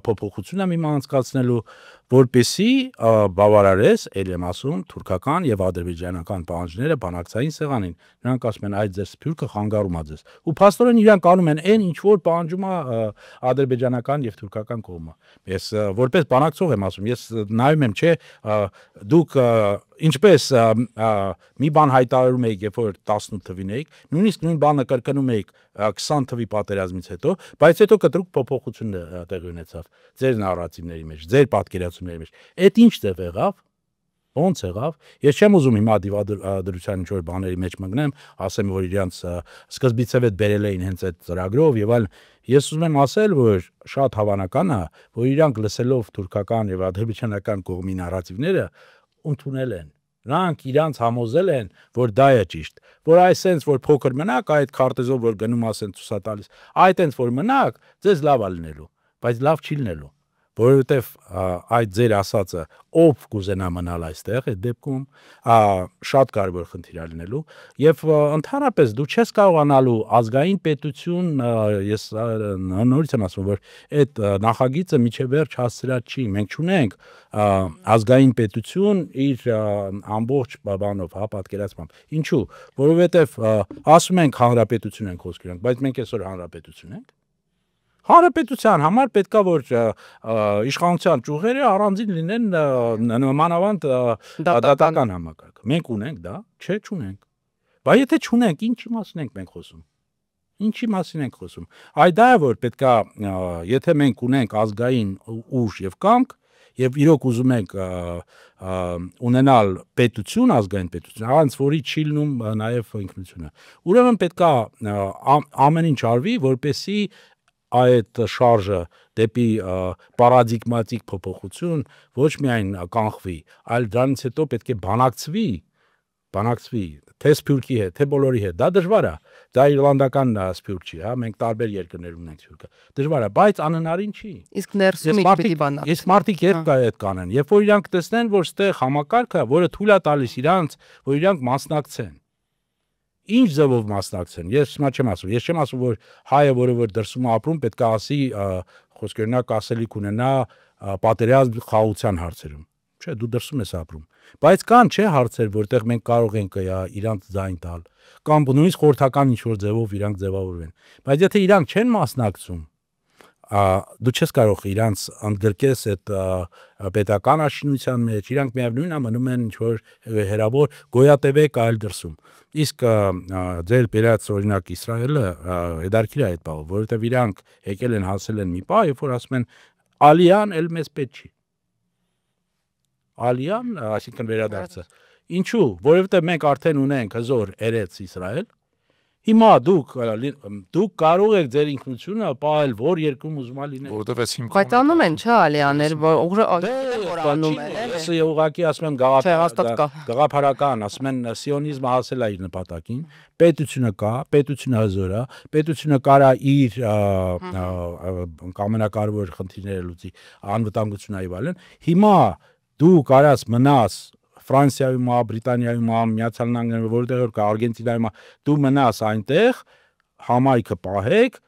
փոփոխություն եմ իմ անցկացնելու, որպեսզի բավարարես, ել եմ ասում, թուրքական եւ ադրբեջանական պահանջները բանակցային սեղանին։ Նրանք ասում են, այդ ձեր սփյուռքը խանգարում է ձեզ։ Ու փաստորեն իրանք անում են այն, ինչ որ պահանջում է ադրբեջանական եւ թուրքական կողմը։ Ես որպես բանակցող եմ ասում, ես նայում եմ, չէ, դուք ինչպես մի բան հայտարարում եք, երբ որ 18 թվին եք, նույնիսկ նույն բանը կրկնում եք 20 թվի պատերազմից հետո, բայց հետո կտրուկ փոփոխություն տեղի ունեցավ ձեր նարատիվների մեջ, ձեր պատկերացումների մեջ։ Այդ ինչ ձև եղավ։ Ոնց եղավ։ Ես չեմ ուզում հիմա դիվադրության ինչ-որ բաների մեջ մտնեմ, ասեմ, որ իրանց սկզբից էլ բերել էին հենց այդ ծրագրով եւ այլն։ Ես ուզում եմ ասել, որ շատ հավանական է, որ իրանք լսելով թուրքական եւ ադրբեջանական կողմի նարատիվները ընդունել են։ Նրանք իրանց համոզել են, որ դա է ճիշտ, որ այսենց որ փոքր մնաք, այդ քարտեզով որ գնում ասեն ցուսատալիս, այդենց որ մնաք, ձեզ լավ է լինելու, բայց լավ չի լինելու։ Որովհետև այդ ձեր ասածը ով կուզենա մնալ այստեղ այդ դեպքում շատ կարևոր խնդիր է լինելու եւ ընդհանրապես դու չես կարողանալու ազգային պետություն ես նորից եմ ասում որ այդ նախագիծը միջև վերջ հասցրած չի մենք չունենք ազգային պետություն իր ամբողջ բանով պատկերացմամբ ինչու որովհետև ասում ենք հանրապետություն ենք խոսք գրանք բայց մենք այսօր հանրապետություն ենք Հանրապետության համար պետքա որ իշխանության ճյուղերը առանձին լինեն մանավանդ դատական համակարգ։ Մենք ունենք դա, չէ, չունենք։ Բայց եթե չունենք, ինչի մասին ենք մենք խոսում։ Ինչի մասին ենք խոսում։ Այդ դա է որ պետքա եթե մենք ունենք ազգային ուժ եւ կամք եւ իրոք ուզում ենք ունենալ պետություն, ազգային պետություն, առանց որի չի լինում նաեւ ինքնությունը։ Ուրեմն պետքա ամեն ինչ արվի, որպեսզի այդ շարժը դեպի պարադիգմատիկ փոփոխություն ոչ միայն կանխվի, այլ դրանից հետո պետք է բանակցվի, թե սփյուռքի հետ, թե բոլորի հետ, դա դժվար է, դա իռլանդական սփյուռք չի, հա, մենք տարբեր երկրներ ունենք սփյուռքը, դժվար է, բայց անհնարին չի։ Իսկ ներսում պիտի բանակ։ Իսկ մարդիկ երբ կա այդ կանեն, երբ որ իրանք տեսնեն, որ ստեղ համակարգը, որը թույլ է տալիս իրանք, որ իրանք մասնակցեն Ինչ ձևով մասնակցեն։ Ես հիմա չեմ ասում, ես չեմ ասում, որ հայը, որը որ դրսում է ապրում, պետք է ասի, խոսքերնակ ասելիք ունենա պատերազմ խաղաղության հարցերում։ Չէ, դու դրսում ես ապրում։ Բայց կան չէ հարցեր, որտեղ մենք կարող ենք իրանք ձայն տալ, կամ նույնիսկ խորհրդական ինչ-որ ձևով իրանք ձևավորվեն։ Բայց եթե իրանք չեն մասնակցում, դու չես կարող իրանց ընդգրկես այդ պետական աշինության մեջ, իրանք միևնույնն է մնում են ինչ-որ հերավոր գոյատևեք այլ դրսում։ Իսկ ձեր բերած օրինակ Իսրայելը հետարքիր է այդ բանը, որովհետև իրանք եկել են հասել են մի պահ, երբ որ ասում են Ալիան էլ մեզ պետք չի։ Ալիան, այսինքն վերադարձը։ Ինչու՞, որովհետև մենք արդեն ունենք հզոր Էրեց Իսրայել։ Հիմա դուք կարող եք ձեր ինքնությունը պահել որ երկրում ուզում ա լինել։ Որովհետև այս հիմքում Բայց անում են, չէ, Ալիաներ, որ անում են։ Ես ուղղակի ասում եմ գաղափարական, ասում են սիոնիզմը հասել է իր նպատակին, պետությունը կա, պետությունը հզոր է, պետությունը կարա իր ամենակարևոր խնդիրները լուծի, անվտանգությունը եւ այլն։ Հիմա դու կարաս մնաս Ֆրանսիայում, Բրիտանիայում, Միացյալ Նահանգներում, որտեղ կա Արգենտինայում, դու մնաս այնտեղ, համայնքը պահեք,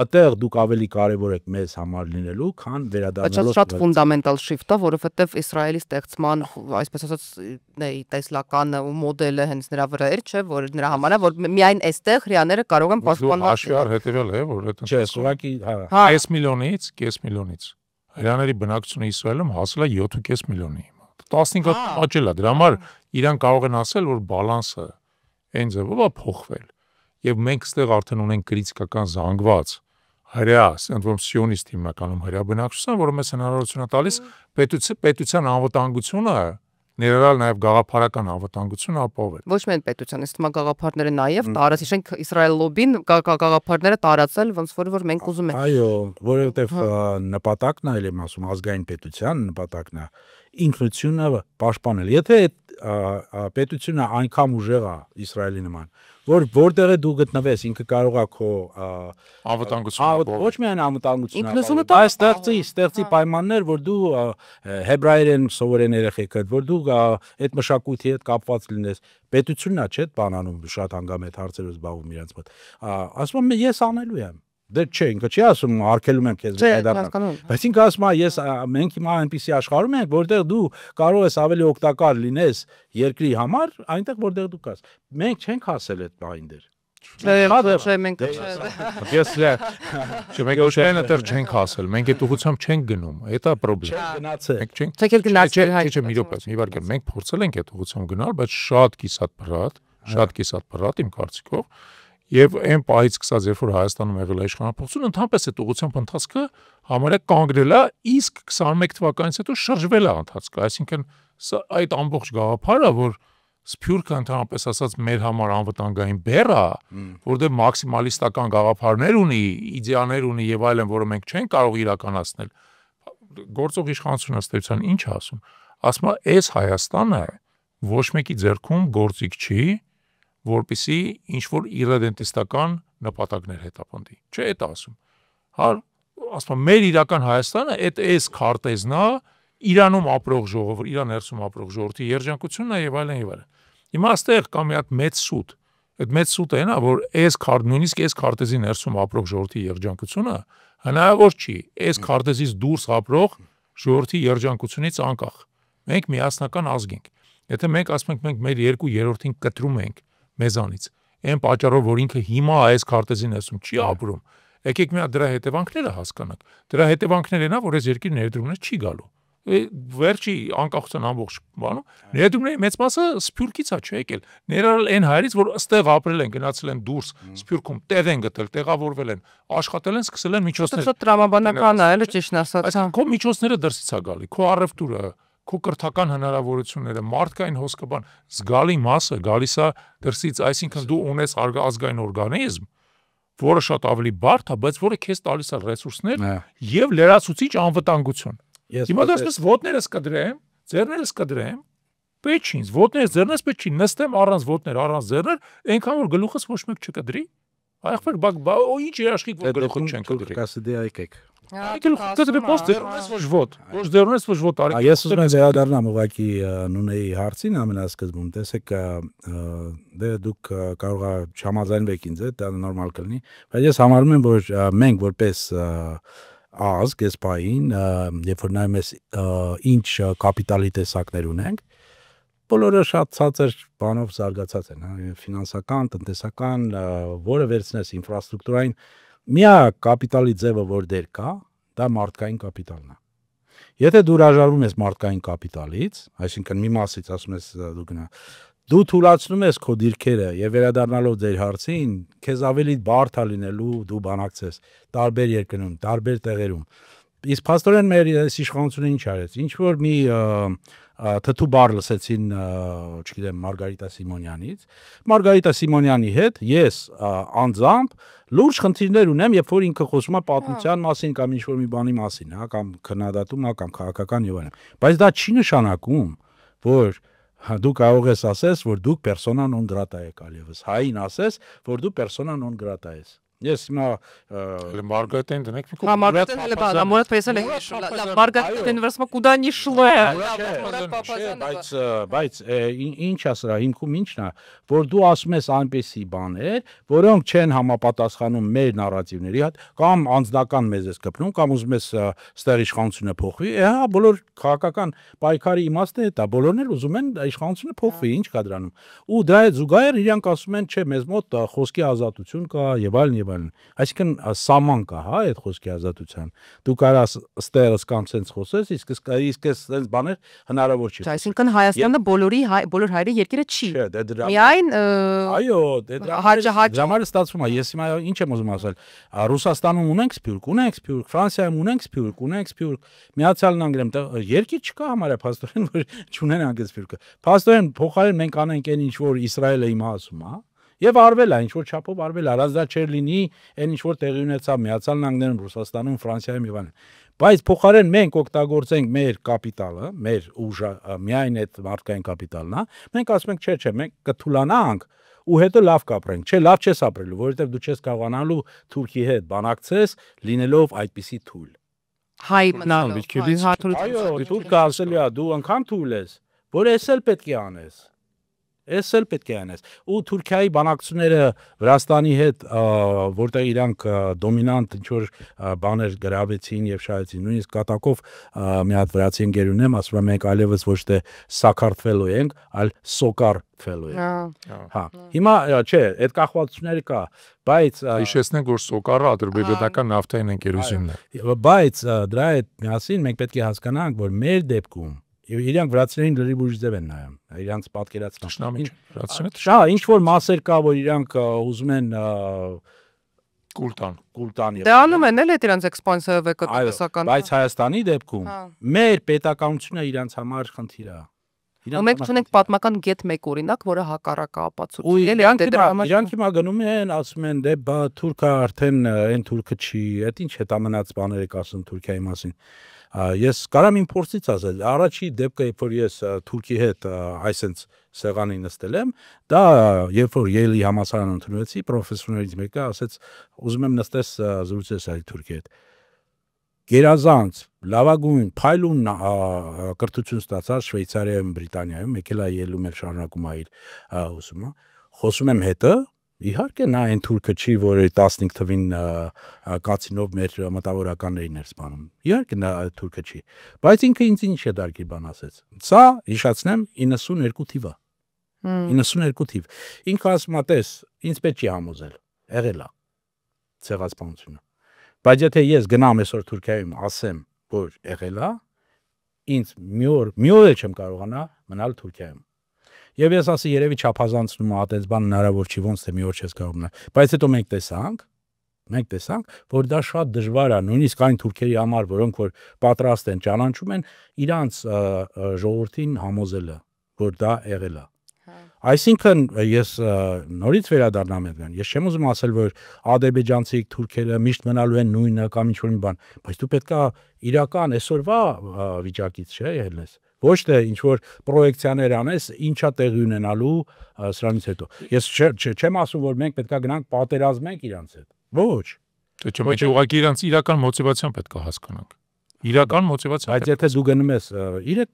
այդտեղ դուք ավելի կարևոր եք մեզ համար լինելու, քան վերադառնալով։ Շատ ֆունդամենտալ շիֆտ է, որովհետև Իսրայելի ստեղծման, այսպես ասած, տեսլական մոդելը հենց նրա վրա էր, չէ, որ նրա համար է, որ միայն այստեղ հрьяաները կարող են պաշտպանվել։ Հաշվի հետևյալ է, որ այդ Չէ, ուղղակի, հա 5 միլիոնից հрьяաների բնակչությունը Իսրայելում հասել է 7.5 միլիոնի։ 15 հատ աճել է, դրա համար իրան կարող են ասել, որ բալանսը այն ձևով է փոխվել, եւ մենք ստեղ արդեն ունենք քրիտիկական զանգված հրյա, ասենք որ սիոնիստ հիմնականում հրյա բնակչության, որը մեզ հնարավորություն է տալիս պետության անվտանգությունը ներառալ նաև գաղափարական անվտանգությունը ապահովել։ Ոչ միայն պետության, իսկ գաղափարները նաև տարած, իշենք Իսրայել լոբին գաղափարները տարածել, ոնց որ մենք ուզում ենք։ Այո, որովհետև նպատակն է, եմ ասում, ազգային պետության նպատակն է ինքնությունը պաշտպանել։ Եթե պետությունը այնքան ուժեղ է Իսրայելի նման, որտեղ է դու գտնվես, ինքը կարող է քո անվտանգությունը ոչ միայն անվտանգությունը, բայց ստեղծի պայմաններ, որ դու հեբրայերեն սովորեն երեխեքդ, որ դու այդ մշակույթի հետ կապված լինես։ Պետությունն է, չէ՞, բանանում շատ հանգամետ հարցերով զբաղվում իրենց մոտ։ Ասում եմ, ես անելու եմ։ Դե չէ, ինքը չի ասում արկելում եմ քեզ հետադարձ։ Բայց ինքը ասում է ես մենք հիմա այնպեսի աշխարհում ենք, որտեղ դու կարող ես ավելի օգտակար լինես երկրի համար, այնտեղ որտեղ դու կաս։ Մենք չենք հասել այդ բանին դեր։ Չէ, մենք Ես մենք ուշեն դեռ չենք հասել, մենք այդ ուղղությամբ չենք գնում, դա խնդրեմ։ Գնացել։ Մենք չենք։ Թեք էլ գնացել հայ։ Չէ, մի րոպե, մի վարքան, մենք փորձել ենք այդ ուղղությամբ գնալ, բայց շատ կիսատ բռատ իմ կարծիքով։ Եվ այն պահից սկսած, երբ որ Հայաստանում եղել է իշխանապողություն, ընդհանրապես այդ ուղղությամբ ընթացքը համարյա կանգնել է, իսկ 21 թվականից հետո շրջվել է ընթացքը, այսինքն այդ ամբողջ գաղափարը, որ Սփյուռքը ընդհանրապես ասած մեր համար անվտանգային բեռ է, որտեղ մաքսիմալիստական գաղափարներ ունի, իդեաներ ունի եւ այլն, որը մենք չենք կարող իրականացնել։ Գործող իշխանությունը ըստ ինչ ասում։ Ասում է, այս Հայաստանը ոչ մեկի ձեռքում գործիք չի, որպեսի ինչ որ իրադենտիստական նպատակներ հետապնդի։ Չէ, դա ասում։ Հա, ասում եմ, մեր իրական Հայաստանը այս քարտեզն է, Իրանում ապրող ժողովուրդ, Իրան ներսում ապրող ժողովրդի երջանկությունն է եւ այլն եւ այլն։ Հիմա այստեղ կա մի հատ մեծ սուտ։ Այդ մեծ սուտը այն է, որ նույնիսկ այս քարտեզի ներսում ապրող ժողովրդի երջանկությունը հնարավոր չի այս քարտեզից դուրս ապրող ժողովրդի երջանկությունից անկախ։ Մենք միասնական ազգ ենք։ Եթե մենք ասում ենք մենք մեր 2/3-ին կտրում ենք մեզանից, այն պատճառով, որ ինքը հիմա այս քարտեզի ներսում չի ապրում, եկեք մի հատ դրա հետևանքները հասկանանք։ Դրա հետևանքներն են, որ այս երկրի ներդրումներ չի գալու։ Վերջի անկախության ամբողջ բանում ներդրումների մեծ մասը Սփյուռքից է եկել։ Ներառել այն հայերից, որ ըստեղ ապրել են, գնացել են դուրս Սփյուռքում, տեղ են գտել, տեղավորվել են, աշխատել են, սկսել են միջոցներ։ Շատ տրամաբանական է, էլի ճիշտ ասած։ Քո միջոցները դրսից է գալի, քո առևտուրը, քո կրթական հնարավորությունները, մարդկային հոսքաբան, զգալի մասը գալիս է դրսից, այսինքն դու ունես ազգային օրգանիզմ, որը շատ ավելի բարդ է, բայց որը քեզ տալիս է ռեսուրսներ եւ լրացուցիչ անվտանգություն։ Հիմա դասպես ոտներս կդրեմ, ձեռներս կդրեմ, պետք չի, ոտներս ձեռներս պետք չի, նստեմ առանց ոտներ, առանց ձեռներ, այնքան որ գլուխս ոչ մեկ չկդրի։ Այախր ինչ երաշխիք որ գլուխը չեն կդրի։ Կասիդի այքեք։ Գլուխը ոչ ձեռներս ոչ ոտ, ոչ ձեռներս ոչ ոտ արի։ Ես ուզում եմ վերադառնամ ուղղակի Նունեի հարցին ամենասկզբում, տեսեք, դե դուք կարող եք չհամաձայնվեք ինձ հետ, դա նորմալ կլինի, բայց ես համարում եմ, որ մենք որպես ազգ այս պահին, երբ որ նայում ես ինչ կապիտալի տեսակներ ունենք, բոլորը շատ ցածր բանով զարգացած են, ֆինանսական, տնտեսական, որը վերցնես ինֆրաստրուկտուրային, միակ կապիտալի ձևը, որ դեր կա, դա մարդկային կապիտալն է։ Եթե դու հրաժարվում ես մարդկային կապիտալից, այսինքն մի մասից ասում ես դու թույլատրում ես քո դիրքերը եւ վերադառնալով ձեր հարցին, քեզ ավելի բարդ է լինելու դու բանակցես տարբեր երկրներում, տարբեր տեղերում։ Իսկ փաստորեն մեր իշխանությունը ինչ արեց։ Ինչ որ մի թթու բառ լսեցին, չգիտեմ, Մարգարիտա Սիմոնյանից։ Մարգարիտա Սիմոնյանի հետ ես անձամբ լուրջ խնդիրներ ունեմ, երբ որ ինքը խոսում է պատմության մասին կամ ինչ որ մի բանի մասին, հա, կամ քննադատում, հա, կամ քաղաքական եւ այլն։ Բայց դա չի նշանակում, որ դու կարող ես ասես, որ դու persona non grata եք այլևս։ Հային ասես, որ դու persona non grata ես։ Ես հիմա Մարգարիտային դնեք մի կողմ։ Մարգարիտան էլ բան, ամորդ պեսել է։ Մարգարիտան վերսմա կուդա не шло։ Բայց ինչ է սրա հիմքում ինչն է, որ դու ասում ես այնպեսի բաներ, որոնք չեն համապատասխանում մեր նարատիվների հետ, կամ անձնական մեզ ես կպնում, կամ ուզում ես ստեղ իշխանությունը փոխվի, հա, բոլոր քաղաքական պայքարի իմաստն է դա, բոլորն էլ ուզում են իշխանությունը փոխվի, ինչ կա դրանում։ Ու դրա հետ զուգահեռ իրանք ասում են, չէ, մեզ մոտ խոսքի ազատություն կա եւ այլն։ Այսինքն սահման կա, հա, այդ խոսքի ազատության։ Դու կարաս ստերս կամ սենց խոսես, իսկ այս սենց բաներ հնարավոր չի։ Այսինքն Հայաստանը բոլոր հայերի երկիրը չի։ Չէ, դե դրա։ Միայն այո, դե դրա ժամանակ ստացվում է, ես հիմա ինչ եմ ուզում ասել, Ռուսաստանում ունենք Սփյուռք, Ֆրանսիայում ունենք Սփյուռք, Միացյալ Նահանգներում երկիր չկա համարյա փաստորեն, որ չունեն անգամ Սփյուռքը։ Փաստորեն փոխարեն մենք անենք այն ինչ որ Իսրայելը հիմա ասում, հա։ Եվ արվել է, ինչ որ չափով արվել, առանց դա չէր լինի, այն ինչ որ տեղի ունեցավ Միացյալ Նահանգներում, Ռուսաստանում, Ֆրանսիայում եւ այլն։ Բայց փոխարեն մենք օգտագործենք մեր կապիտալը, մեր ուժը, միայն այդ մարդկային կապիտալն է, մենք ասում ենք, չէ, մենք կթուլանանք ու հետո լավ կապրենք։ Չէ, լավ չես ապրելու, որովհետեւ դու չես կարողանալու Թուրքիի հետ բանակցես, լինելով այդպիսի թույլ։ Հայ մնալ, այո, Թուրքը ասել է, դու անգամ թույլ ես, որ էս էլ պետք է անես։ Էս էլ պետք է անես։ Ու Թուրքիայի բանակցությունները Վրաստանի հետ, որտեղ իրանք դոմինանտ ինչ որ բաներ գրավեցին եւ շահեցին, նույնիսկ կատակով մի հատ վրացի ընկեր ունեմ, ասում եմ մենք այլևս ոչ թե Սաքարթվելու ենք, այլ Սոկարթվելու ենք։ Հա։ Հիմա չէ, այդ կախվածությունները կա, բայց հիշեցնենք, որ Սոկարը ադրբեջանական նավթային ընկերությունն է։ Բայց դրա հետ միասին մենք պետք է հասկանանք, որ մեր դեպքում իրանք վրացիներին լրիվ ուրիշ ձև են նայում, իրանք պատկերացնում։ Շա, ինչ որ մասեր կա, որ իրանք ուզում են կուլտան։ Դե անում են էլ այդ իրանք էքսպանսիվ էկոնոմիկական։ Բայց Հայաստանի դեպքում մեր պետականությունը իրանք համար խնդիր է։ Մենք ունենք պատմական գետ մեկ օրինակ, որը հակառակ է ապացուցում։ Իրանք հիմա գնում են, ասում են, դե բա Թուրքը արդեն այն Թուրքը չի, այդ ինչ հետամնաց բաներ եք ասում Թուրքիայի մասին։ Ես կարամ իմ փորձից ասել, առաջի դեպքը, երբ որ ես Թուրքի հետ այսենց սեղանի նստել եմ, դա երբ որ Յեյլի համալսարանը ընդունվեցի, պրոֆեսորներից մեկը ասեց, ուզում եմ նստես զրուցես այդ Թուրքի հետ։ Գերազանց, լավագույն, փայլուն կրթություն ստացած Շվեյցարիայում, Բրիտանիայում, եկել է Յեյլում էլ շարունակում է իր ուսումը, խոսում եմ հետը, իհարկե նա այն Թուրքը չի, որ 15 թվին կացինով մեր մտավորականներին էր սպանում։ Իհարկե նա այդ Թուրքը չի, բայց ինքը ինձ ինչ է դարքի բան ասեց։ Սա հիշացնեմ 92 թիվը։ 92 թիվ։ Ինքը ասում է, տես, ինձ պետք չի համոզել, եղել է ցեղասպանությունը։ Բայց եթե ես գնամ այսօր Թուրքիայում, ասեմ, որ եղել է, ինձ մի օր էլ չեմ կարողանա մնալ Թուրքիայում։ Եվ ես ասի երևի չափազանցնում է այդպես բան հնարավոր չի, ոնց թե մի օր չես կարող մնալ։ Բայց հետո մենք տեսանք, որ դա շատ դժվար է, նույնիսկ այն թուրքերի համար, որոնք որ պատրաստ են ճանաչում են, իրանց ժողովրդին համոզելը, որ դա եղել է։ Այսինքն ես նորից վերադառնամ այդքան։ Ես չեմ ուզում ասել, որ ադրբեջանցիք, թուրքերը միշտ մնալու են նույնը կամ ինչ որ մի բան, բայց դու պետք է իրական այսօրվա վիճակից չէ ելնես։ Ոչ թե ինչ որ պրոյեկցիաներ անես, ինչա տեղի ունենալու սրանից հետո։ Ես չեմ ասում, որ մենք պետք է գնանք պատերազմենք իրանց հետ։ Ոչ։ Թե չէ, ուղղակի իրանց իրական մոտիվացիան պետք է հասկանանք։ Իրական մոտիվացիա։ Բայց եթե դու գնում ես 3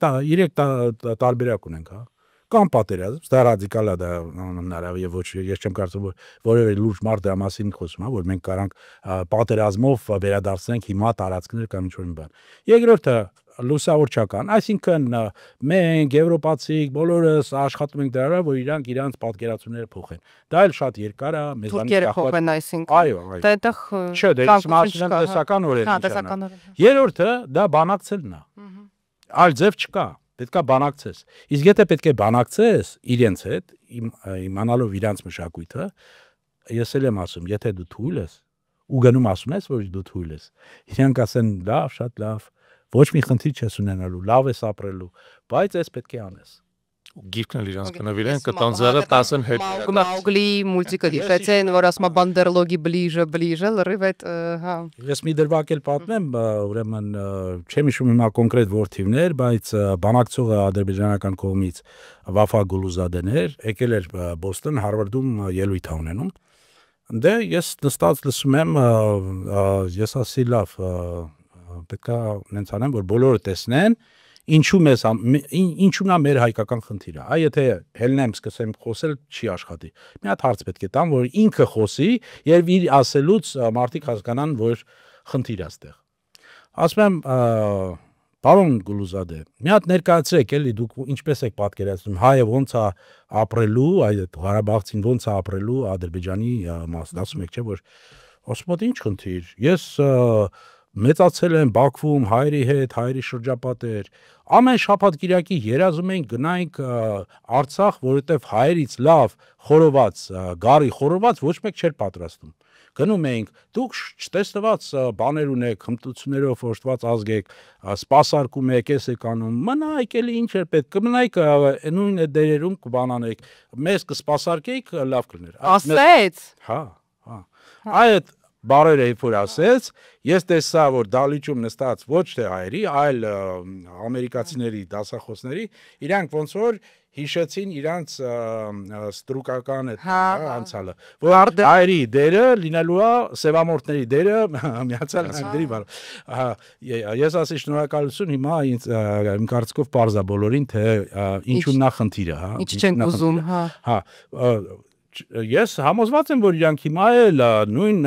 տարբերակ ունենք, հա։ Կամ պատերազմ, դա ռադիկալ է, դա հնարավոր է, ոչ, ես չեմ կարծում, որ որևէ լուրջ մարդ դրա մասին խոսում է, որ մենք կարանք պատերազմով վերադարձնենք հիմա տարածքներ կամ ինչ-որ մի բան։ Երկրորդը լուսավորչական, այսինքն մենք եվրոպացիք բոլորս աշխատում ենք դրա վրա, որ իրանք իրանց պատկերացումները փոխեն։ Դա էլ շատ երկար է, մեզանից կախված։ Այսինքն։ Այո, դա այդտեղ չէ, դե մասնական տեսական օրեր։ Հա, տեսական օրեր։ Երրորդը դա բանակցելն է։ Այլ ձև չկա։ Պետք է բանակցես։ Իսկ եթե պետք է բանակցես իրենց հետ, իմանալով իրանց մշակույթը, ես էլ եմ ասում, եթե դու թույլ ես, ու գնում ասում ես, որ դու թույլ ես, իրանք ասեն լավ, շատ լավ, ոչ մի խնդիր չես ունենալու, լավ ես ապրելու, բայց այս պետք է անես։ Գիրքն էլ իրանց կնվիրեն, կտան զերը 10 հետ։ Մաուգլի մուլտիկը դիպեցեն, որ ասում է Բանդերլոգի բլիժը, լրիվ այդ, հա։ Ես մի դրվագ էլ պատմեմ, ուրեմն չեմ հիշում հիմա կոնկրետ որթիվներ, բայց բանակցողը ադրբեջանական կողմից Վաֆա Գուլուզադեն էր, եկել էր Բոստոն, Հարվարդում ելույթ ունենում։ Դե ես նստած լսում եմ, ես ասի լավ, պետք է նենց անեմ, որ բոլորը տեսնեն, ինչու նա մեր հայկական խնդիրը։ Այ եթե հելնեմ սկսեմ խոսել, չի աշխատի։ Մի հատ հարց պետք է տամ, որ ինքը խոսի եւ իր ասելուց մարդիկ հասկանան, որ խնդիր է այստեղ։ Ասում եմ, պարոն Գուլուզադե, մի հատ ներկայացրեք, էլի դուք ինչպես եք պատկերացնում, հայը ոնց է ապրելու, այդ Ղարաբաղցին ոնց է ապրելու Ադրբեջանի մասն, ասում եք, չէ՞ որ ասում եք, ինչ խնդիր։ Ես մեծացել եմ Բաքվում հայերի հետ, հայերի շրջապատեր։ Ամեն շաբաթ կիրակի երազում ենք գնայինք Արցախ, որովհետև հայերից լավ խորոված, գարի խորոված ոչ մեկ չէր պատրաստում։ Գնում էինք, դուք չտեսնված բաներ ունեք, հմտություններով օժտված ազգ եք, սպասարկում եք, ես եք անում, մնայք էլի ինչ էր պետք, կմնայք նույն դերերում կբանանեք, մեզ կսպասարկեիք, լավ կլիներ։ Ասեց։ Հա, հա։ Այդ բարերը երբ որ ասեց, ես տեսա, որ դալիճում նստած ոչ թե հայերի, այլ ամերիկացիների դասախոսների, իրանք ոնց որ հիշեցին իրանց ստրուկական անցյալը, որ հայերի դերը լինելու է սևամորթների դերը Միացյալ Նահանգների բան։ Ես ասի շնորհակալություն, հիմա իմ կարծիքով պարզ է բոլորին, թե ինչու նա խնդիրը, հա։ Ինչ չեն ուզում, հա։ Հա, ես համոզված եմ, որ իրանք հիմա էլ նույն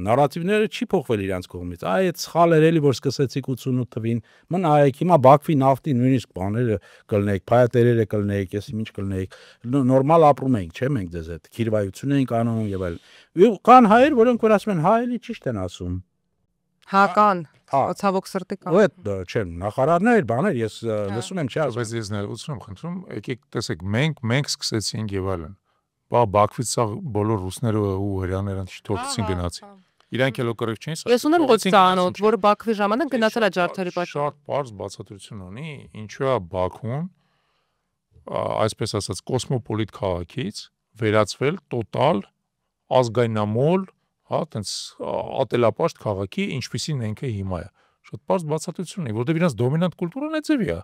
նարատիվները չի փոխվել իրանք կողմից։ Այդ սխալեր էլի, որ սկսեցիք 88 թվին, մնայեք հիմա Բաքվի նավթի նույնիսկ բաները կլնեիք, փայատերերը կլնեիք, ես ինչ կլնեիք, նորմալ ապրում ենք, չէ՞ մենք դες այդ քիրվայություն ենք անում եւ այլն։ Կան հայեր, որոնք որ ասում են, հայ էլի ճիշտ են ասում։ Հա կան, ցավոք սրտի կան։ Այդ չեմ, նախարարներ, բաներ, ես լսում եմ, չէ՞։ Բայց ես ներողություն եմ խնդրում, եկեք տեսեք, մենք սկսեցինք եւ այլն։ Բաքվից սա բոլոր ռուսները ու հրեաները թողեցին գնացին։ Իրանք էլ կռիվ չէին սա։ Ես ունեմ ոչ ծանոթ, որ Բաքվի ժամանակ գնացել է ջարդերի պատճառով։ Շատ բարձ բացատրություն ունի, ինչու է Բաքուն, այսպես ասած, կոսմոպոլիտ քաղաքից վերածվել տոտալ ազգայնամոլ, հա, տենց ատելապաշտ քաղաքի, ինչպիսին ինքը հիմա է։ Շատ բարձ բացատրություն ունի, որտեղ իրանց դոմինանտ կուլտուրան էծևի է։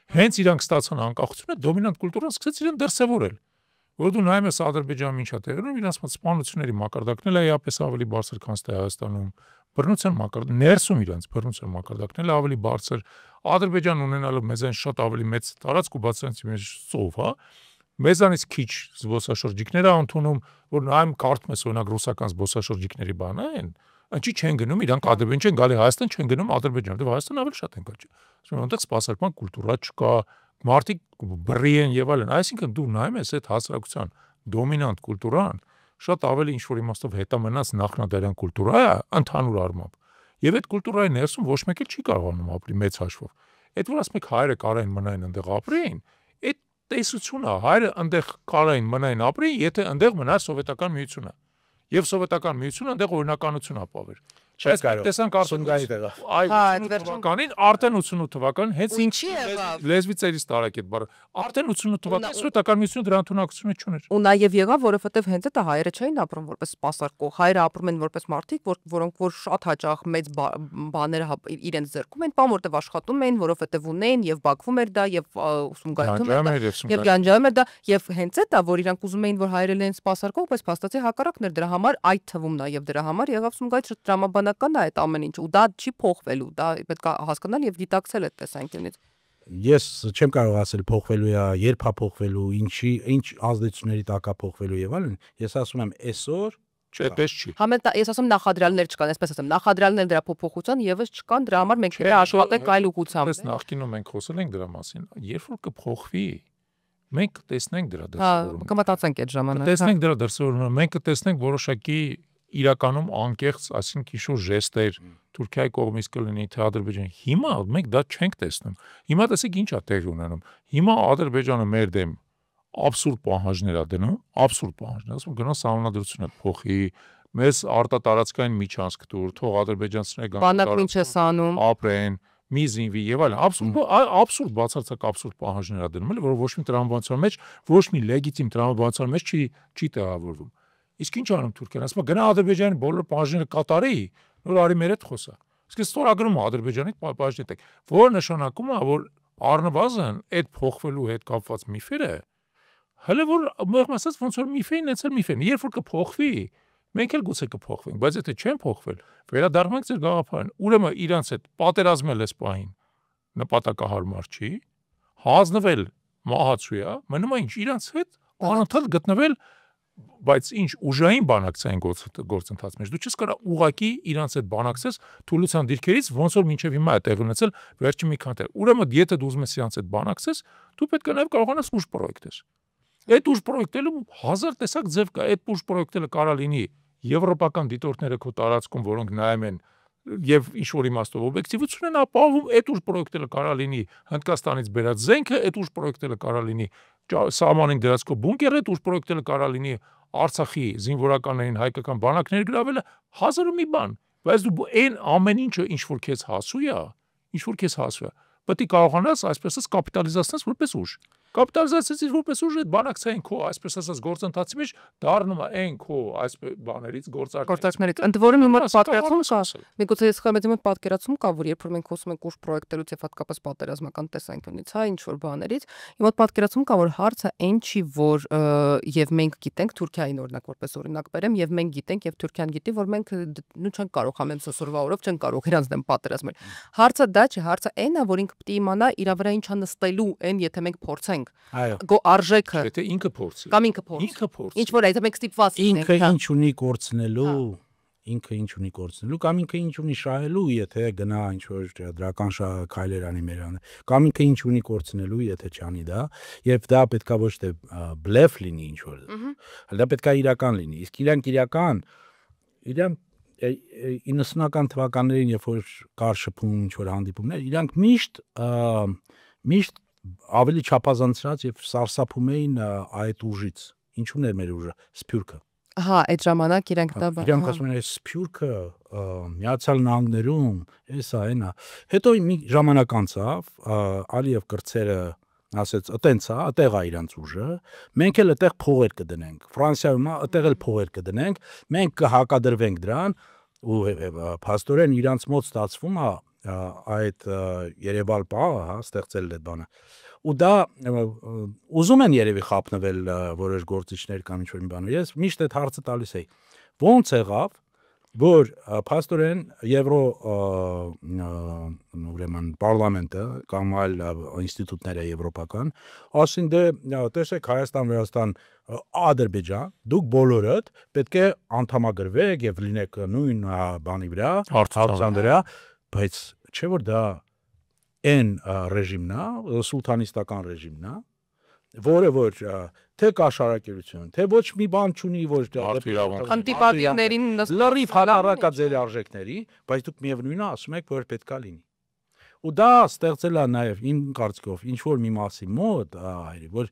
Հենց իրանք ստացան անկախությունը, դոմինանտ կուլտուրան սկսեց իրեն դրսևորել։ Որ դու նայում ես Ադրբեջանում ինչա տեղում, իրանց սպանությունների մակարդակն է էապես ավելի բարձր, քան Հայաստանում։ Բռնության մակարդակը ներսում իրանց բռնության մակարդակն է ավելի բարձր։ Ադրբեջանն ունենալով մեզանից շատ ավելի մեծ տարածք ու բացրանից մեր ծով, հա։ Մեզանից քիչ զբոսաշրջիկներ է ընդունում, որ նայում կարդում ես օրինակ ռուսական զբոսաշրջիկների բանը են, ինչի չեն գնում, իրանք Ադրբեջան չեն գալի Հայաստան, չեն գնում Ադրբեջան, դե Հայաստան ավելի շատ են գալի։ Ասում են, այնտեղ սպասարկման կուլտուրա չկա, մարդիկ բռի են եւ այլն, այսինքն դու նայում ես այդ հասարակության դոմինանտ կուլտուրան շատ ավելի ինչ-որ իմաստով հետամնաց նախնադարյան կուլտուրա է ընդհանուր առմամբ։ Եվ այդ կուլտուրայի ներսում ոչ մեկ էլ չի կարողանում ապրի մեծ հաշվով։ Այդ որ ասում եք հայերը կարային մնային այնտեղ ապրեին, այդ տեսությունը հայերը այնտեղ կարային մնային ապրեին, եթե այնտեղ մնար սովետական միությունը։ Եվ սովետական միությունը այնտեղ օրինականություն ապավեր։ Չես կարող։ Տեսանք Սունգայի տեղը։ Այ 88 թվականին, արդեն 88 թվականին հենց Ինչի եղավ։ լեզվի ծերից տարակ այդ բառը։ Արդեն 88 թվականին սովետական միությունը դրա ընդունակությունը չուներ։ Ու նաև եղավ, որովհետև հենց այդ հայերը չէին ապրում որպես սպասարկող, հայերը ապրում են որպես մարդիկ, որոնք որ շատ հաճախ մեծ բաներ իրենց ձեռքում են, բան որտեվ աշխատում էին, որովհետև ունեին եւ Բաքվում էր դա եւ Սումգայիթում եւ Գանջայում էր դա եւ հենց այդ է, որ իրանք ուզում էին, որ հայերը լինեն սպասարկող, բայց փաստացի հակառակն էր դրա համար, այդ թվում նաեւ դրա համար եղավ Սումգայիթ դրամաբանական է այդ ամեն ինչ ու դա չի փոխվելու, դա պետք է հասկանալ եւ դիտակցել այդ տեսանկյունից։ Ես չեմ կարող ասել փոխվելու է, երբ է փոխվելու, ինչ ազդեցությունների տակ է փոխվելու եւ այլն։ Ես ասում եմ այսօր Չէ, այդպես չի։ Համենայն ես ասում նախադրյալներ չկան, այսպես ասեմ, նախադրյալներ դրա փոփոխության եւս չկան, դրա համար մենք պետք է աշխատենք այլ ուղղությամբ։ Այս նախկինում մենք խոսել ենք դրա մասին, երբ որ կփոխվի, մենք կտեսնենք դրա Հա, դրսևորումը։ կմտածենք այդ ժամանակ։ Տեսնենք դրա դրսևորումը, մենք կտեսնենք որոշակի իրականում անկեղծ, այսինքն ինչ-որ ժեստեր Թուրքիայի կողմից կլինի թե Ադրբեջանի։ Հիմա մենք դա չենք տեսնում։ Հիմա տեսեք ինչ է տեղի ունենում։ Հիմա Ադրբեջանը մեր դեմ абսուրդ պահանջներ է դնում, абսուրդ պահանջներ, ասում գնա սահմանադրությունը փոխի, մեզ արտատարածքային միջանցք տուր, թող ադրբեջանցիները գան Բանակն ինչ է սանում, ապրեն, մի զինվի եւ այլն, абսուրդ բացարձակ абսուրդ պահանջներ է դնում, որ ոչ մի տրամաբանության մեջ, ոչ մի լեգիտիմ տրամաբանության մեջ չի տեղավորվում։ Իսկ ինչ անում Թուրքիան, ասում է գնա Ադրբեջանի բոլոր պահանջները կատարի, նոր արի մեր հետ խոսա։ Իսկ ստորագրում Ադրբեջանի պահանջները տեք, որը նշանակում է, որ առնվազն այդ փոխվելու հետ կապված միֆերը հələ որ մեղմ ասած ոնց որ միֆեին էցել միֆեն, երբ որ կփոխվի, մենք էլ գուցե կփոխվենք, բայց եթե չեն փոխվել, վերադառնանք ձեր գաղափարին։ Ուրեմն իրանց հետ պատերազմել էս պահին նպատակահարմար չի, հանձնվել մահացու է, մնում է ինչ իրանց հետ անընդհատ գտնվել, բայց ինչ ուժային բանակցային գործընթաց մեջ դու չես կարող ուղակի իրանց հետ բանակցես թուլության դիրքերից ոնց որ մինչև հիմա է տեղ ունեցել վերջին մի քանի տեղ։ Ուրեմն եթե դու ուզում ես իրանց հետ բանակցես, դու պետք է նաև կարողանաս ուժ պրոյեկտես։ Այդ ուժ պրոյեկտելը հազար տեսակ ձև կա, այդ ուժ պրոյեկտելը կարա լինի եվրոպական դիտորդները քո տարածքում, որոնք նայում են եւ ինչ որ իմաստով օբյեկտիվություն են ապահովում, այդ ուժ պրոյեկտելը կարա լինի Հնդկաստանից բերած զենքը, այդ ուժ պրոյեկտելը կարա լինի սահմանին դրած քո բունկերը, այդ ուժ պրոյեկտելը կարա լինի Արցախի զինվորականներին հայկական բանակներ գրավելը, հազար ու մի բան, բայց դու այն ամեն ինչը ինչ որ քեզ հասու է, ինչ որ քեզ հասու է, պետք է կարողանաս այսպես կապիտալիզացնես որպես ուժ։ Կապիտալիզացիայից որպես ուժ այդ բանակցային քո, այսպես ասած, գործընթացի մեջ դառնում է այն քո այս բաներից գործակներից։ Ընդ որում իմ մոտ պատկերացում կա, միգուցե ես խմեցի մոտ պատկերացում կա, որ երբ որ մենք խոսում ենք ուժ պրոյեկտելուց եւ հատկապես պատերազմական տեսանկյունից, հա, ինչ որ բաներից, իմ մոտ պատկերացում կա, որ հարցը այն չի, որ եւ մենք գիտենք Թուրքիային օրինակ որպես օրինակ բերեմ, եւ մենք գիտենք եւ Թուրքիան գիտի, որ մենք նու չենք կարող ամեն սոսորվա օրով չենք կարող իրանց դեմ պատերազմել։ Հարցը դա չէ, հարցը այն է, որ ինքը պետք է իմանա իր վրա ինչա նստելու այն, եթե մենք փորձենք։ Գո արժեքը։ Եթե ինքը փորձի։ Կամ ինքը փորձի։ Ինչ որ այդ մենք ստիպված ենք։ Ինքը ինչ ունի կորցնելու, ինքը ինչ ունի կորցնելու, կամ ինքը ինչ ունի շահելու, եթե գնա ինչ որ դրական քայլեր անի մեր անը, կամ ինքը ինչ ունի կորցնելու, եթե չանի դա, եւ դա պետքա ոչ թե բլեֆ լինի ինչ որ։ Դա պետքա իրական լինի։ Իսկ իրական 90-ական թվականներին, երբ որ կար շփում ինչ որ հանդիպումներ, իրանք միշտ ավելի չափազանցած եւ սարսափում էին այդ ուժից։ Ինչու՞ն էր մեր ուժը, սփյուռքը։ Հա, այդ ժամանակ իրանք դա իրանք ասում են այս սփյուռքը Միացյալ Նահանգներում, էսա այնա։ Հետո մի ժամանակ անցավ, Ալիև կրծերը ասեց, «Այտենց է, այդտեղ է իրանց ուժը, մենք էլ այդտեղ փողեր կդնենք, Ֆրանսիայում է, այդտեղ էլ փողեր կդնենք, մենք կհակադրվենք դրան», ու փաստորեն իրանց մոտ ստացվում է այդ Երևալ պահը, հա, ստեղծել այդ բանը։ Ու դա ուզում են երևի խափնվել որոշ գործիչներ կամ ինչ-որ մի բան։ Ես միշտ այդ հարցը տալիս էի. ոնց եղավ, որ փաստորեն Եվրո ուրեմն պարլամենտը կամ այլ ինստիտուտները եվրոպական ասին դե տեսեք Հայաստան, Վրաստան, Ադրբեջան, դուք բոլորդ պետք է անդամագրվեք եւ լինեք նույն բանի վրա, հարցան վրա, բայց չէ որ դա այն ռեժիմն է, սուլթանիստական ռեժիմն է, որը որ թե կաշառակերություն, թե ոչ մի բան չունի, որ անտիպատիվներին լրիվ հակառակա ձեր արժեքների, բայց դուք միևնույնն է ասում եք, որ պետքա լինի։ Ու դա ստեղծել է նաև իմ կարծիքով ինչ որ մի մասի մոտ, որ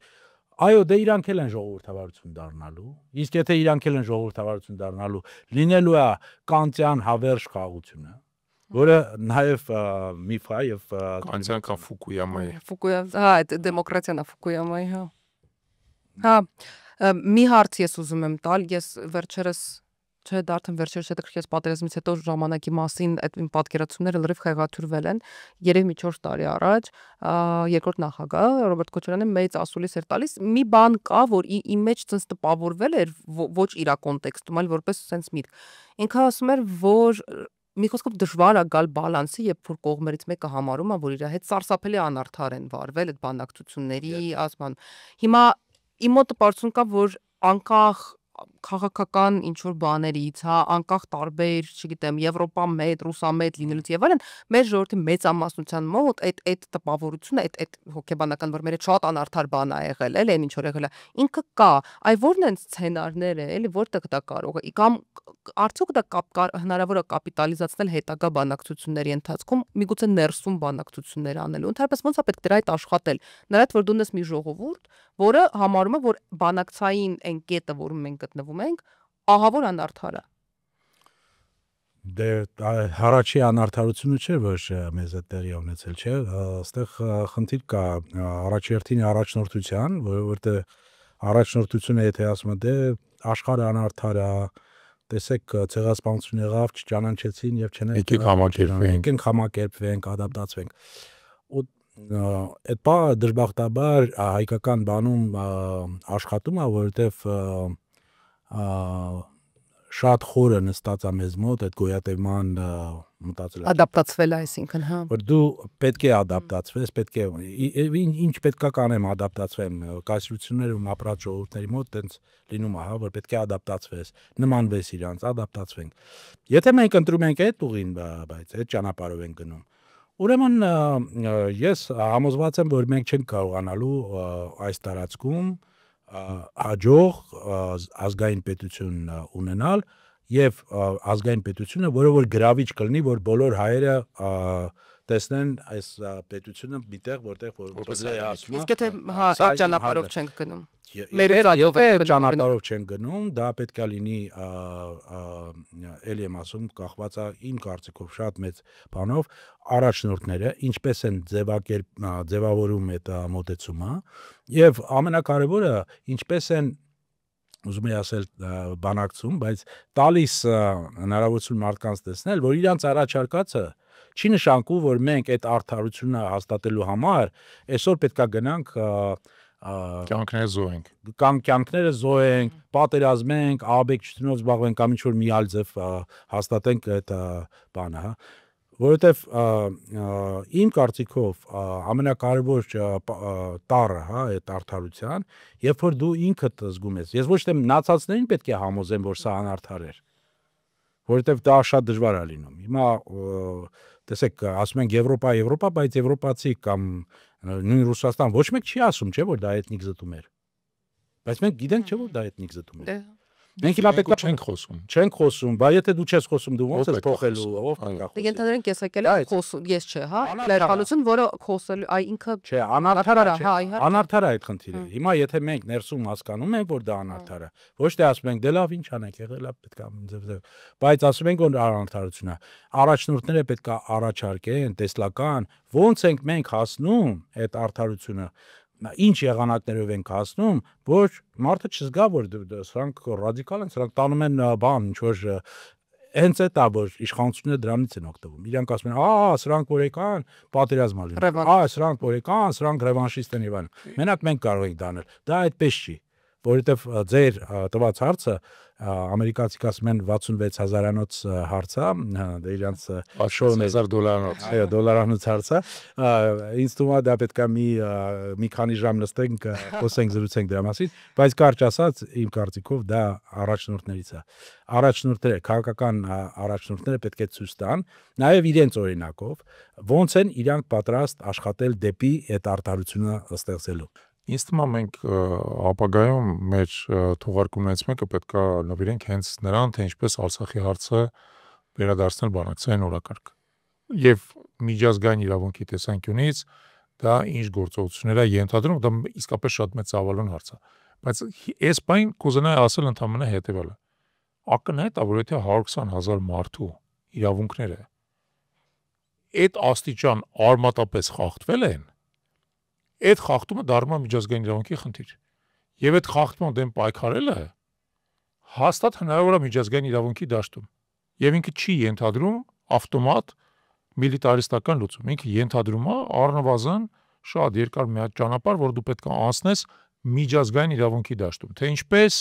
այո, դե իրանք էլ են ժողովրդավարություն դառնալու, իսկ եթե իրանք էլ են ժողովրդավարություն դառնալու, լինելու է կանտյան հավերժ խաղությունը, որը նաև միֆ է եւ կանտյան կամ Ֆուկույամայի։ Հա, այդ դեմոկրատիան է Ֆուկույամայի, հա։ Հա, մի հարց ես ուզում եմ տալ, ես վերջերս չէ, դարձան վերջերս հետաքրքիր պատերազմից հետո ժամանակի մասին այդ իմ պատկերացումները լրիվ խեղաթյուրվել են։ Երևի մի 4 տարի առաջ երկրորդ նախագահ Ռոբերտ Քոչարյանը մեծ ասուլիս էր տալիս, մի բան կա, որ իմ մեջ ցենց տպավորվել էր ոչ իր կոնտեքստում, այլ որպես sense միտք։ Ինքը ասում էր, որ մի խոսքով դժվար է գալ բալանսի, երբ որ կողմերից մեկը համարում է, որ իր հետ սարսափելի անարդար են վարվել այդ բանակցությունների ասման։ Հիմա իմ մոտ տպավորություն կա, որ անկախ քաղաքական ինչ որ բաներից, հա, անկախ տարբեր, չգիտեմ, Եվրոպամետ, Ռուսամետ լինելուց եւ այլն, մեր ժողովրդի մեծամասնության մոտ այդ տպավորությունը, այդ հոգեբանական, որ մեր շատ անարդար բան է եղել, էլի, ինչ որ եղել է, ինքը կա, այ որն են սցենարները, էլի, որտեղ դա կարող է, կամ արդյոք դա հնարավոր է կապիտալիզացնել հետագա բանակցությունների ընթացքում, միգուցե ներսում բանակցություններ անելու, ընդհանրապես ոնց է պետք դրա հետ աշխատել, նրա հետ որ դու ունես մի ժողովուրդ, որը համարում է, որ բանակցային այն կետը, որում մենք գտնվում ենք, ահավոր անարդար է։ Դե հարաճի անարդարությունը չէ, որ մեզ այդ տեղի ունեցել չէ, այստեղ խնդիր կա առաջերտին առաջնորդության, որովհետեւ առաջնորդությունը եթե ասում է դե աշխարհը անարդար է, տեսեք ցեղասպանություն եղավ, չճանաչեցին եւ չեն եկեք համակերպվենք, ադապտացվենք։ Ու այդ բանը դժբախտաբար հայկական բանում աշխատում է, որովհետեւ շատ խորը նստած է մեզ մոտ այդ գոյատևման մտածել ադապտացվել է, այսինքն, հա, որ դու պետք է ադապտացվես, պետք է ինչ պետքա կանեմ ադապտացվեմ, կայսրություններում ապրած ժողովուրդների մոտ տենց լինում է, հա, որ պետք է ադապտացվես, նմանվես իրանց, ադապտացվենք։ Եթե մենք ընտրում ենք այդ ուղին, բայց այդ ճանապարհով ենք գնում, ուրեմն ես համոզված եմ, որ մենք չենք կարողանալու այս տարածքում հաջող ազգային պետություն ունենալ եւ ազգային պետությունը, որը որ գրավիչ կլինի, որ բոլոր հայերը տեսնեն այս պետությունը միտեղ որտեղ որպես ասում Իսկ եթե ճանապարհով չենք գնում։ Մեր ճանապարհով չեն գնում, դա պետք է լինի էլի եմ ասում, կախված է իմ կարծիքով շատ մեծ բանով առաջնորդները, ինչպես են ձևավորում այդ մոտեցումը, եւ ամենակարևորը ինչպես են ուզում եմ ասել բանակցում, բայց տալիս հնարավորություն մարդկանց տեսնել, որ իրանց առաջարկածը չի նշանակում, որ մենք այդ արդարությունը հաստատելու համար այսօր պետքա գնանք կյանքները զոհենք, կյանքները զոհենք, պատերազմենք, աբեկչությունով զբաղվենք կամ ինչ-որ մի այլ ձև հաստատենք այդ բանը, հա, որովհետև իմ կարծիքով ամենակարևոր տառը, հա, այդ արդարության, երբ որ դու ինքդ զգում ես, ես ոչ թե մնացածներին պետք է համոզեմ, որ սա անարդար էր, որովհետև դա շատ դժվար է լինում։ Հիմա տեսեք, ասում են Եվրոպա, բայց եվրոպացի կամ նույն Ռուսաստան ոչ մեկ չի ասում, չէ՞ որ դա էթնիկ զտում էր։ Բայց մենք գիտենք, չէ՞ որ դա էթնիկ զտում էր։ Մենք հիմա պետք է չենք խոսում, բայց եթե դու չես խոսում, դու ո՞նց ես փոխելու, ով կա խոսում։ Ենթադրենք ես եկել եմ խոսում, ես չէ, հա, լեզվալություն, որը խոսելու, այ ինքը չէ, անարդար է, անարդար է այդ խնդիրը։ Հիմա եթե մենք ներսում հասկանում ենք, որ դա անարդար է, ոչ թե ասում ենք, դե լավ, ինչ անենք, եղել է, պետք է ձև, բայց ասում ենք, որ անարդարություն է։ Առաջնորդները պետք է առաջարկեն տեսլական, ո՞նց ենք մենք հասնում այդ արդարությունը ինչ եղանակներով ենք հասնում, որ մարդը չզգա, որ սրանք ռադիկալ են, սրանք տանում են բան, ինչ որ հենց այդ է, որ իշխանությունները դրանից են օգտվում։ Իրանք ասում են, սրանք որ եկան, պատերազմ ալին։ Սրանք որ եկան, սրանք ռևանշիստ են եւ այլն։ Մենակ մենք կարող ենք դա անել։ Դա այդպես չի, որովհետեւ ձեր տված հարցը ամերիկացիք ասում են 66000-անոց հարց է, դա իրանց $10,000 այո, դոլարանոց հարց է, ինձ թվում է դա պետք է մի քանի ժամ նստենք, խոսենք, զրուցենք դրա մասին, բայց կարճ ասած, իմ կարծիքով դա առաջնորդներից է։ Առաջնորդները, քաղաքական առաջնորդները պետք է ցույց տան, նաև իրենց օրինակով, ոնց են իրանք պատրաստ աշխատել դեպի այդ արդարությունը ստեղծելու։ Ինձ թվում է մենք ապագայում մեր թողարկումներից մեկը պետք է նվիրենք հենց նրան, թե ինչպես Արցախի հարցը վերադարձնել բանակցային օրակարգ։ Եվ միջազգային իրավունքի տեսանկյունից դա ինչ գործողություններ է ենթադրում, դա իսկապես շատ մեծ ծավալուն հարց է։ Բայց այս բան կուզենայի ասել ընդհանրապես հետևյալը. ակնհայտ է, որ եթե 120,000 մարդու իրավունքները այդ աստիճան արմատապես խախտվել են, այդ խախտումը դառնում է միջազգային իրավունքի խնդիր։ Եվ այդ խախտման դեմ պայքարելը հաստատ հնարավոր է միջազգային իրավունքի դաշտում։ Եվ ինքը չի ենթադրում ավտոմատ միլիտարիստական լուծում։ Ինքը ենթադրում է առնվազն շատ երկար մի հատ ճանապարհ, որ դու պետք է անցնես միջազգային իրավունքի դաշտում։ Թե ինչպես,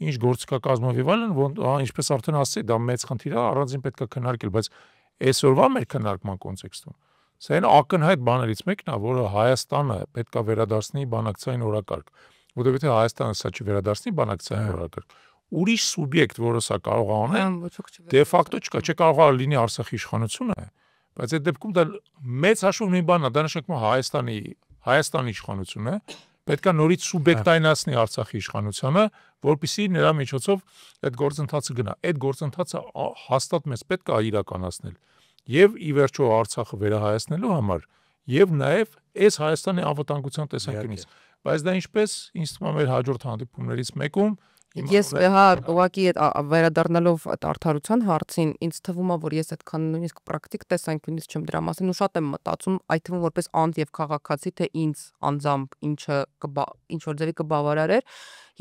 ինչ գործիքակազմով եւ այլն, ինչպես արդեն ասացի, դա մեծ խնդիր է, առանձին պետք է քննարկել, բայց այսօրվա մեր քննարկման կոնտեքստում սա այն ակնհայտ բաներից մեկն է, որը Հայաստանը պետք է վերադարձնի բանակցային օրակարգ, որովհետեւ եթե Հայաստանը սա չվերադարձնի բանակցային օրակարգ, ուրիշ սուբյեկտ, որը սա կարող է անել, դե ֆակտո չկա, չէ կարող է լինի Արցախի իշխանությունը, բայց այդ դեպքում դա մեծ հաշվով մի բան է, դա նշանակում է Հայաստանի իշխանությունը պետք է նորից սուբյեկտայնացնի Արցախի իշխանությանը, որպեսզի նրա միջոցով այդ գործընթացը գնա։ Այդ գործընթացը հաստատ մեզ պետք է իրականացնել եւ ի վերջո Արցախը վերահայացնելու համար եւ նաեւ այս Հայաստանի անվտանգության տեսանկյունից։ Բայց դա ինչպես ինձ թվում է մեր հաջորդ հանդիպումներից մեկում Ես հա ուղղակի վերադառնալով այդ արդարության հարցին, ինձ թվում է, որ ես այդքան նույնիսկ պրակտիկ տեսանկյունից չեմ դրա մասին ու շատ եմ մտածում, այդ թվում որպես անձ եւ քաղաքացի, թե ինձ անձամբ ինչ որ ձևի կբավարարեր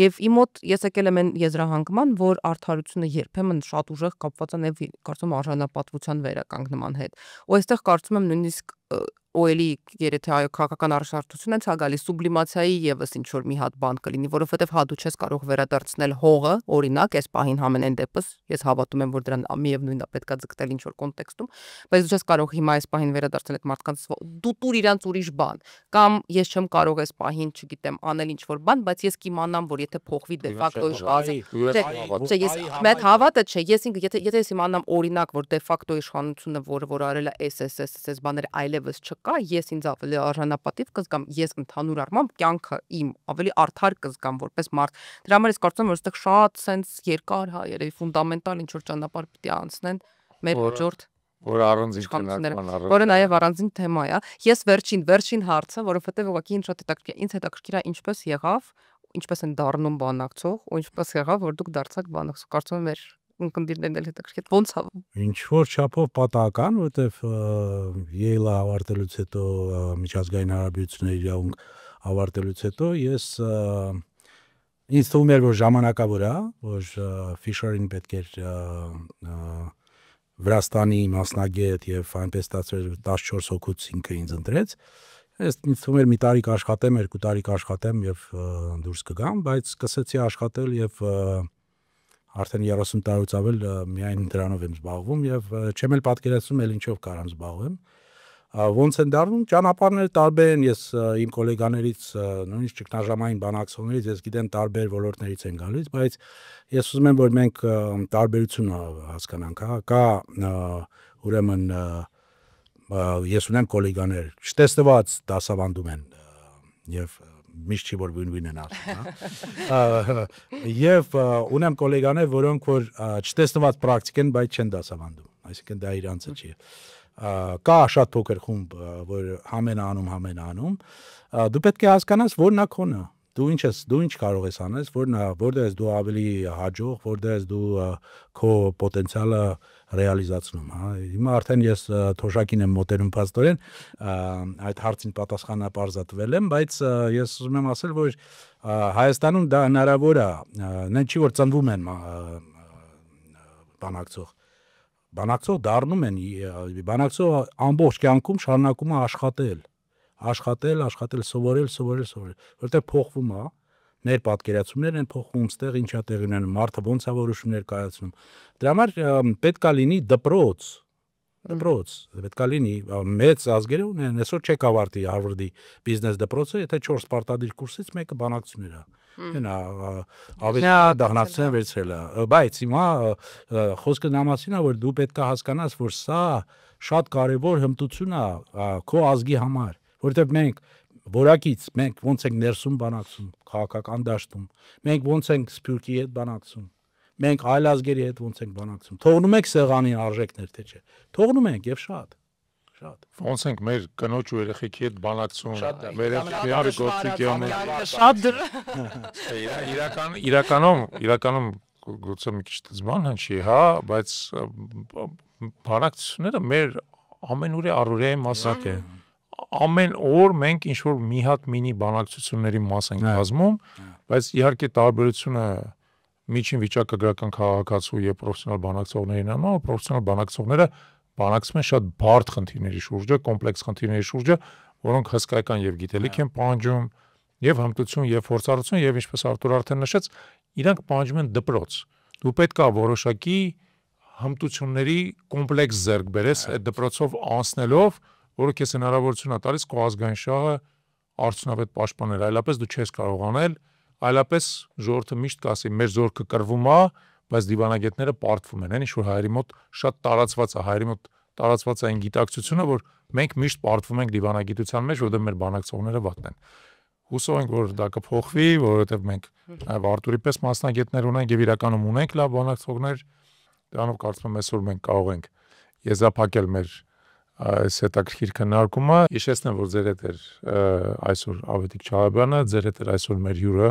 եւ իմ մոտ ես եկել եմ այն եզրահանգման, որ արդարությունը երբեմն շատ ուժեղ կապված է նաեւ կարծում արժանապատվության վերականգնման հետ։ Ու այստեղ կարծում եմ նույնիսկ օելի երեթե այո քաղաքական առաջնորդություն են ցա գալիս սուբլիմացիայի եւս ինչ որ մի հատ բան կլինի, որովհետեւ հա դու չես կարող վերադարձնել հողը, օրինակ, այս պահին համենայն դեպս, ես հավատում եմ, որ դրան միևնույնն է պետքա ձգտել ինչ որ կոնտեքստում, բայց դու չես կարող հիմա այս պահին վերադարձնել այդ մարդկանց դու տուր իրանց ուրիշ բան, կամ ես չեմ կարող այս պահին, չգիտեմ, անել ինչ որ բան, բայց ես կիմանամ, որ եթե փոխվի դե ֆակտո իշխանությունը, ես մեծ հավատը չէ, ես ինքը եթե ես իմանամ օրինակ, որ դե ֆակտո իշխանությունը, որ արել է SS բաները այլևս կա, ես ինձ ավելի արժանապատիվ կզգամ, ես ընդհանուր առմամբ կյանքը իմ ավելի արդար կզգամ որպես մարդ։ Դրա համար ես կարծում եմ, որ այստեղ շատ սենց երկար, հա, երևի ֆունդամենտալ ինչ որ ճանապարհ պիտի անցնեն մեր հաջորդ որ առանձին իշխանությունները, որը նաև առանձին թեմա է։ Ես վերջին հարցը, որովհետև ուղղակի ինձ շատ հետաքրքիր է ինչպես եղավ, ինչպես են դառնում բանակցող, ու ինչպես եղավ, որ դուք դարձաք բանակցող։ Կարծում եմ մեր ունկնդիրներն էլ հետաքրքիր ոնց է։ Ինչ որ չափով պատահական, որովհետև Yale-ը ավարտելուց հետո միջազգային հարաբերությունների իրավունք ավարտելուց հետո ես ինձ թվում էր, որ ժամանակավոր է, որ Fisher-ին պետք էր Վրաստանի մասնագետ եւ այնպես ստացվեց 14 հոգուց ինքը ինձ ընտրեց։ Ես ինձ թվում էր մի տարի կաշխատեմ, 2 տարի կաշխատեմ եւ դուրս կգամ, բայց սկսեցի աշխատել եւ արդեն 30 տարուց ավել միայն դրանով եմ զբաղվում եւ չեմ էլ պատկերացնում էլ ինչով կարամ զբաղվեմ։ Ոնց են դառնում ճանապարհները տարբեր են, ես իմ գոլեգաներից նույնիսկ ճգնաժամային բանակցողներից ես գիտեմ տարբեր ոլորտներից են գալիս, բայց ես ուզում եմ որ մենք տարբերությունը հասկանանք, հա, կա ուրեմն ես ունեմ գոլեգաներ, չտեսնված դասավանդում են եւ միշտ չի որ վին-վին են ասում, հա։ Եվ ունեմ գոլեգաներ, որոնք որ չտեսնված պրակտիկ են, բայց չեն դասավանդում, այսինքն դա իրանցը չի։ Կա շատ փոքր խումբ, որ համեն անում, դու պետք է հասկանաս, որն է քոնը, դու ինչ կարող ես անես, որտեղ ես դու ավելի հաջող, որտեղ ես դու քո պոտենցիալը ռեալիզացնում, հա։ Հիմա արդեն ես թոշակին եմ մոտենում փաստորեն, այդ հարցին պատասխանապարզատվել եմ, բայց ես ուզում եմ ասել, որ Հայաստանում դա հնարավոր է, նեն չի որ ծնվում են բանակցող դառնում են, բանակցող ամբողջ կյանքում շարունակում է աշխատել, սովորել, որտեղ փոխվում է, մեր պատկերացումներն են փոխվում, ստեղ ինչա տեղի ունենում, մարդը ոնց է որոշումներ կայացնում։ Դրա համար պետք է լինի դպրոց, պետք է լինի մեծ ազգերը ունեն, այսօր չեք ավարտի Հարվարդի բիզնես դպրոցը, եթե 4 պարտադիր կուրսից մեկը բանակցություններ է։ Նա ավելի դառնացնեն վերցրել է, բայց հիմա խոսքը նա մասին է, որ դու պետք է հասկանաս, որ սա շատ կարևոր հմտություն է քո ազգի համար, որովհետև մենք ոնց ենք ներսում բանակցում, քաղաքական դաշտում, մենք ոնց ենք Սփյուռքի հետ բանակցում, մենք այլ ազգերի հետ ոնց ենք բանակցում, թողնում ենք սեղանին արժեքներ, թե չէ, թողնում ենք եւ շատ։ Ոնց ենք մեր կնոջ ու երեխեքի հետ բանակցում, մեր երեխաները գործիքի իրականում գուցե մի քիչ դժվար հնչի, հա, բայց բանակցությունները մեր ամենուրի առօրյայի մասակ է։ Ամեն օր մենք ինչ որ մի հատ մինի բանակցությունների մաս ենք կազմում, բայց իհարկե տարբերությունը միջին վիճակագրական քաղաքացու եւ պրոֆեսիոնալ բանակցողներին անա, պրոֆեսիոնալ բանակցողները բանակցում են շատ բարդ խնդիրների շուրջը, կոմպլեքս խնդիրների շուրջը, որոնք հսկայական եւ գիտելիք են պահանջում, եւ հմտություն, եւ փորձառություն, եւ ինչպես Արտուր արդեն նշեց, իրանք պահանջում են դպրոց։ Դու պետք է որոշակի հմտությունների կոմպլեքս ձեռք բերես այդ դպրոցով անցնելով, որը քեզ հնարավորություն է տալիս քո ազգային շահը արդյունավետ պաշտպանել, այլապես դու չես կարող անել, այլապես ժողովուրդը միշտ կասի, մեր զորքը կռվում է, բայց դիվանագետները պարտվում են, ինչ որ հայերի մոտ շատ տարածված է, հայերի մոտ տարածված է այն գիտակցությունը, որ մենք միշտ պարտվում ենք դիվանագիտության մեջ, որովհետև մեր բանակցողները վատն են։ Հուսով ենք, որ դա կփոխվի, որովհետև մենք այո Արտուրի պես մասնագետներ ունենք եւ իրականում ունենք լավ բանակցողներ, դրանով կարծում եմ այսօր մենք կարող ենք եզրափակել մեր այս հետաքրքիր քննարկումը։ Հիշեցնեմ, որ ձեր հետ էր այսօր Ավետիք Չաղաբյանը, ձեր հետ էր այսօր մեր հյուրը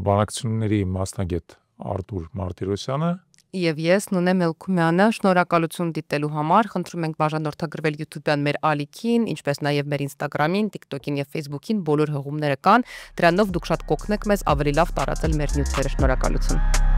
բանակցությունների մասնագետ Արտուր Մարտիրոսյանը եւ ես Նունե Մելքումյանը, շնորհակալություն դիտելու համար, խնդրում ենք բաժանորդագրվել YouTube-յան մեր ալիքին, ինչպես նաեւ մեր Instagram-ին, TikTok-ին եւ Facebook-ին բոլոր հղումները կան, դրանով դուք շատ կօգնեք մեզ ավելի լավ տարածել մեր նյութերը, շնորհակալություն։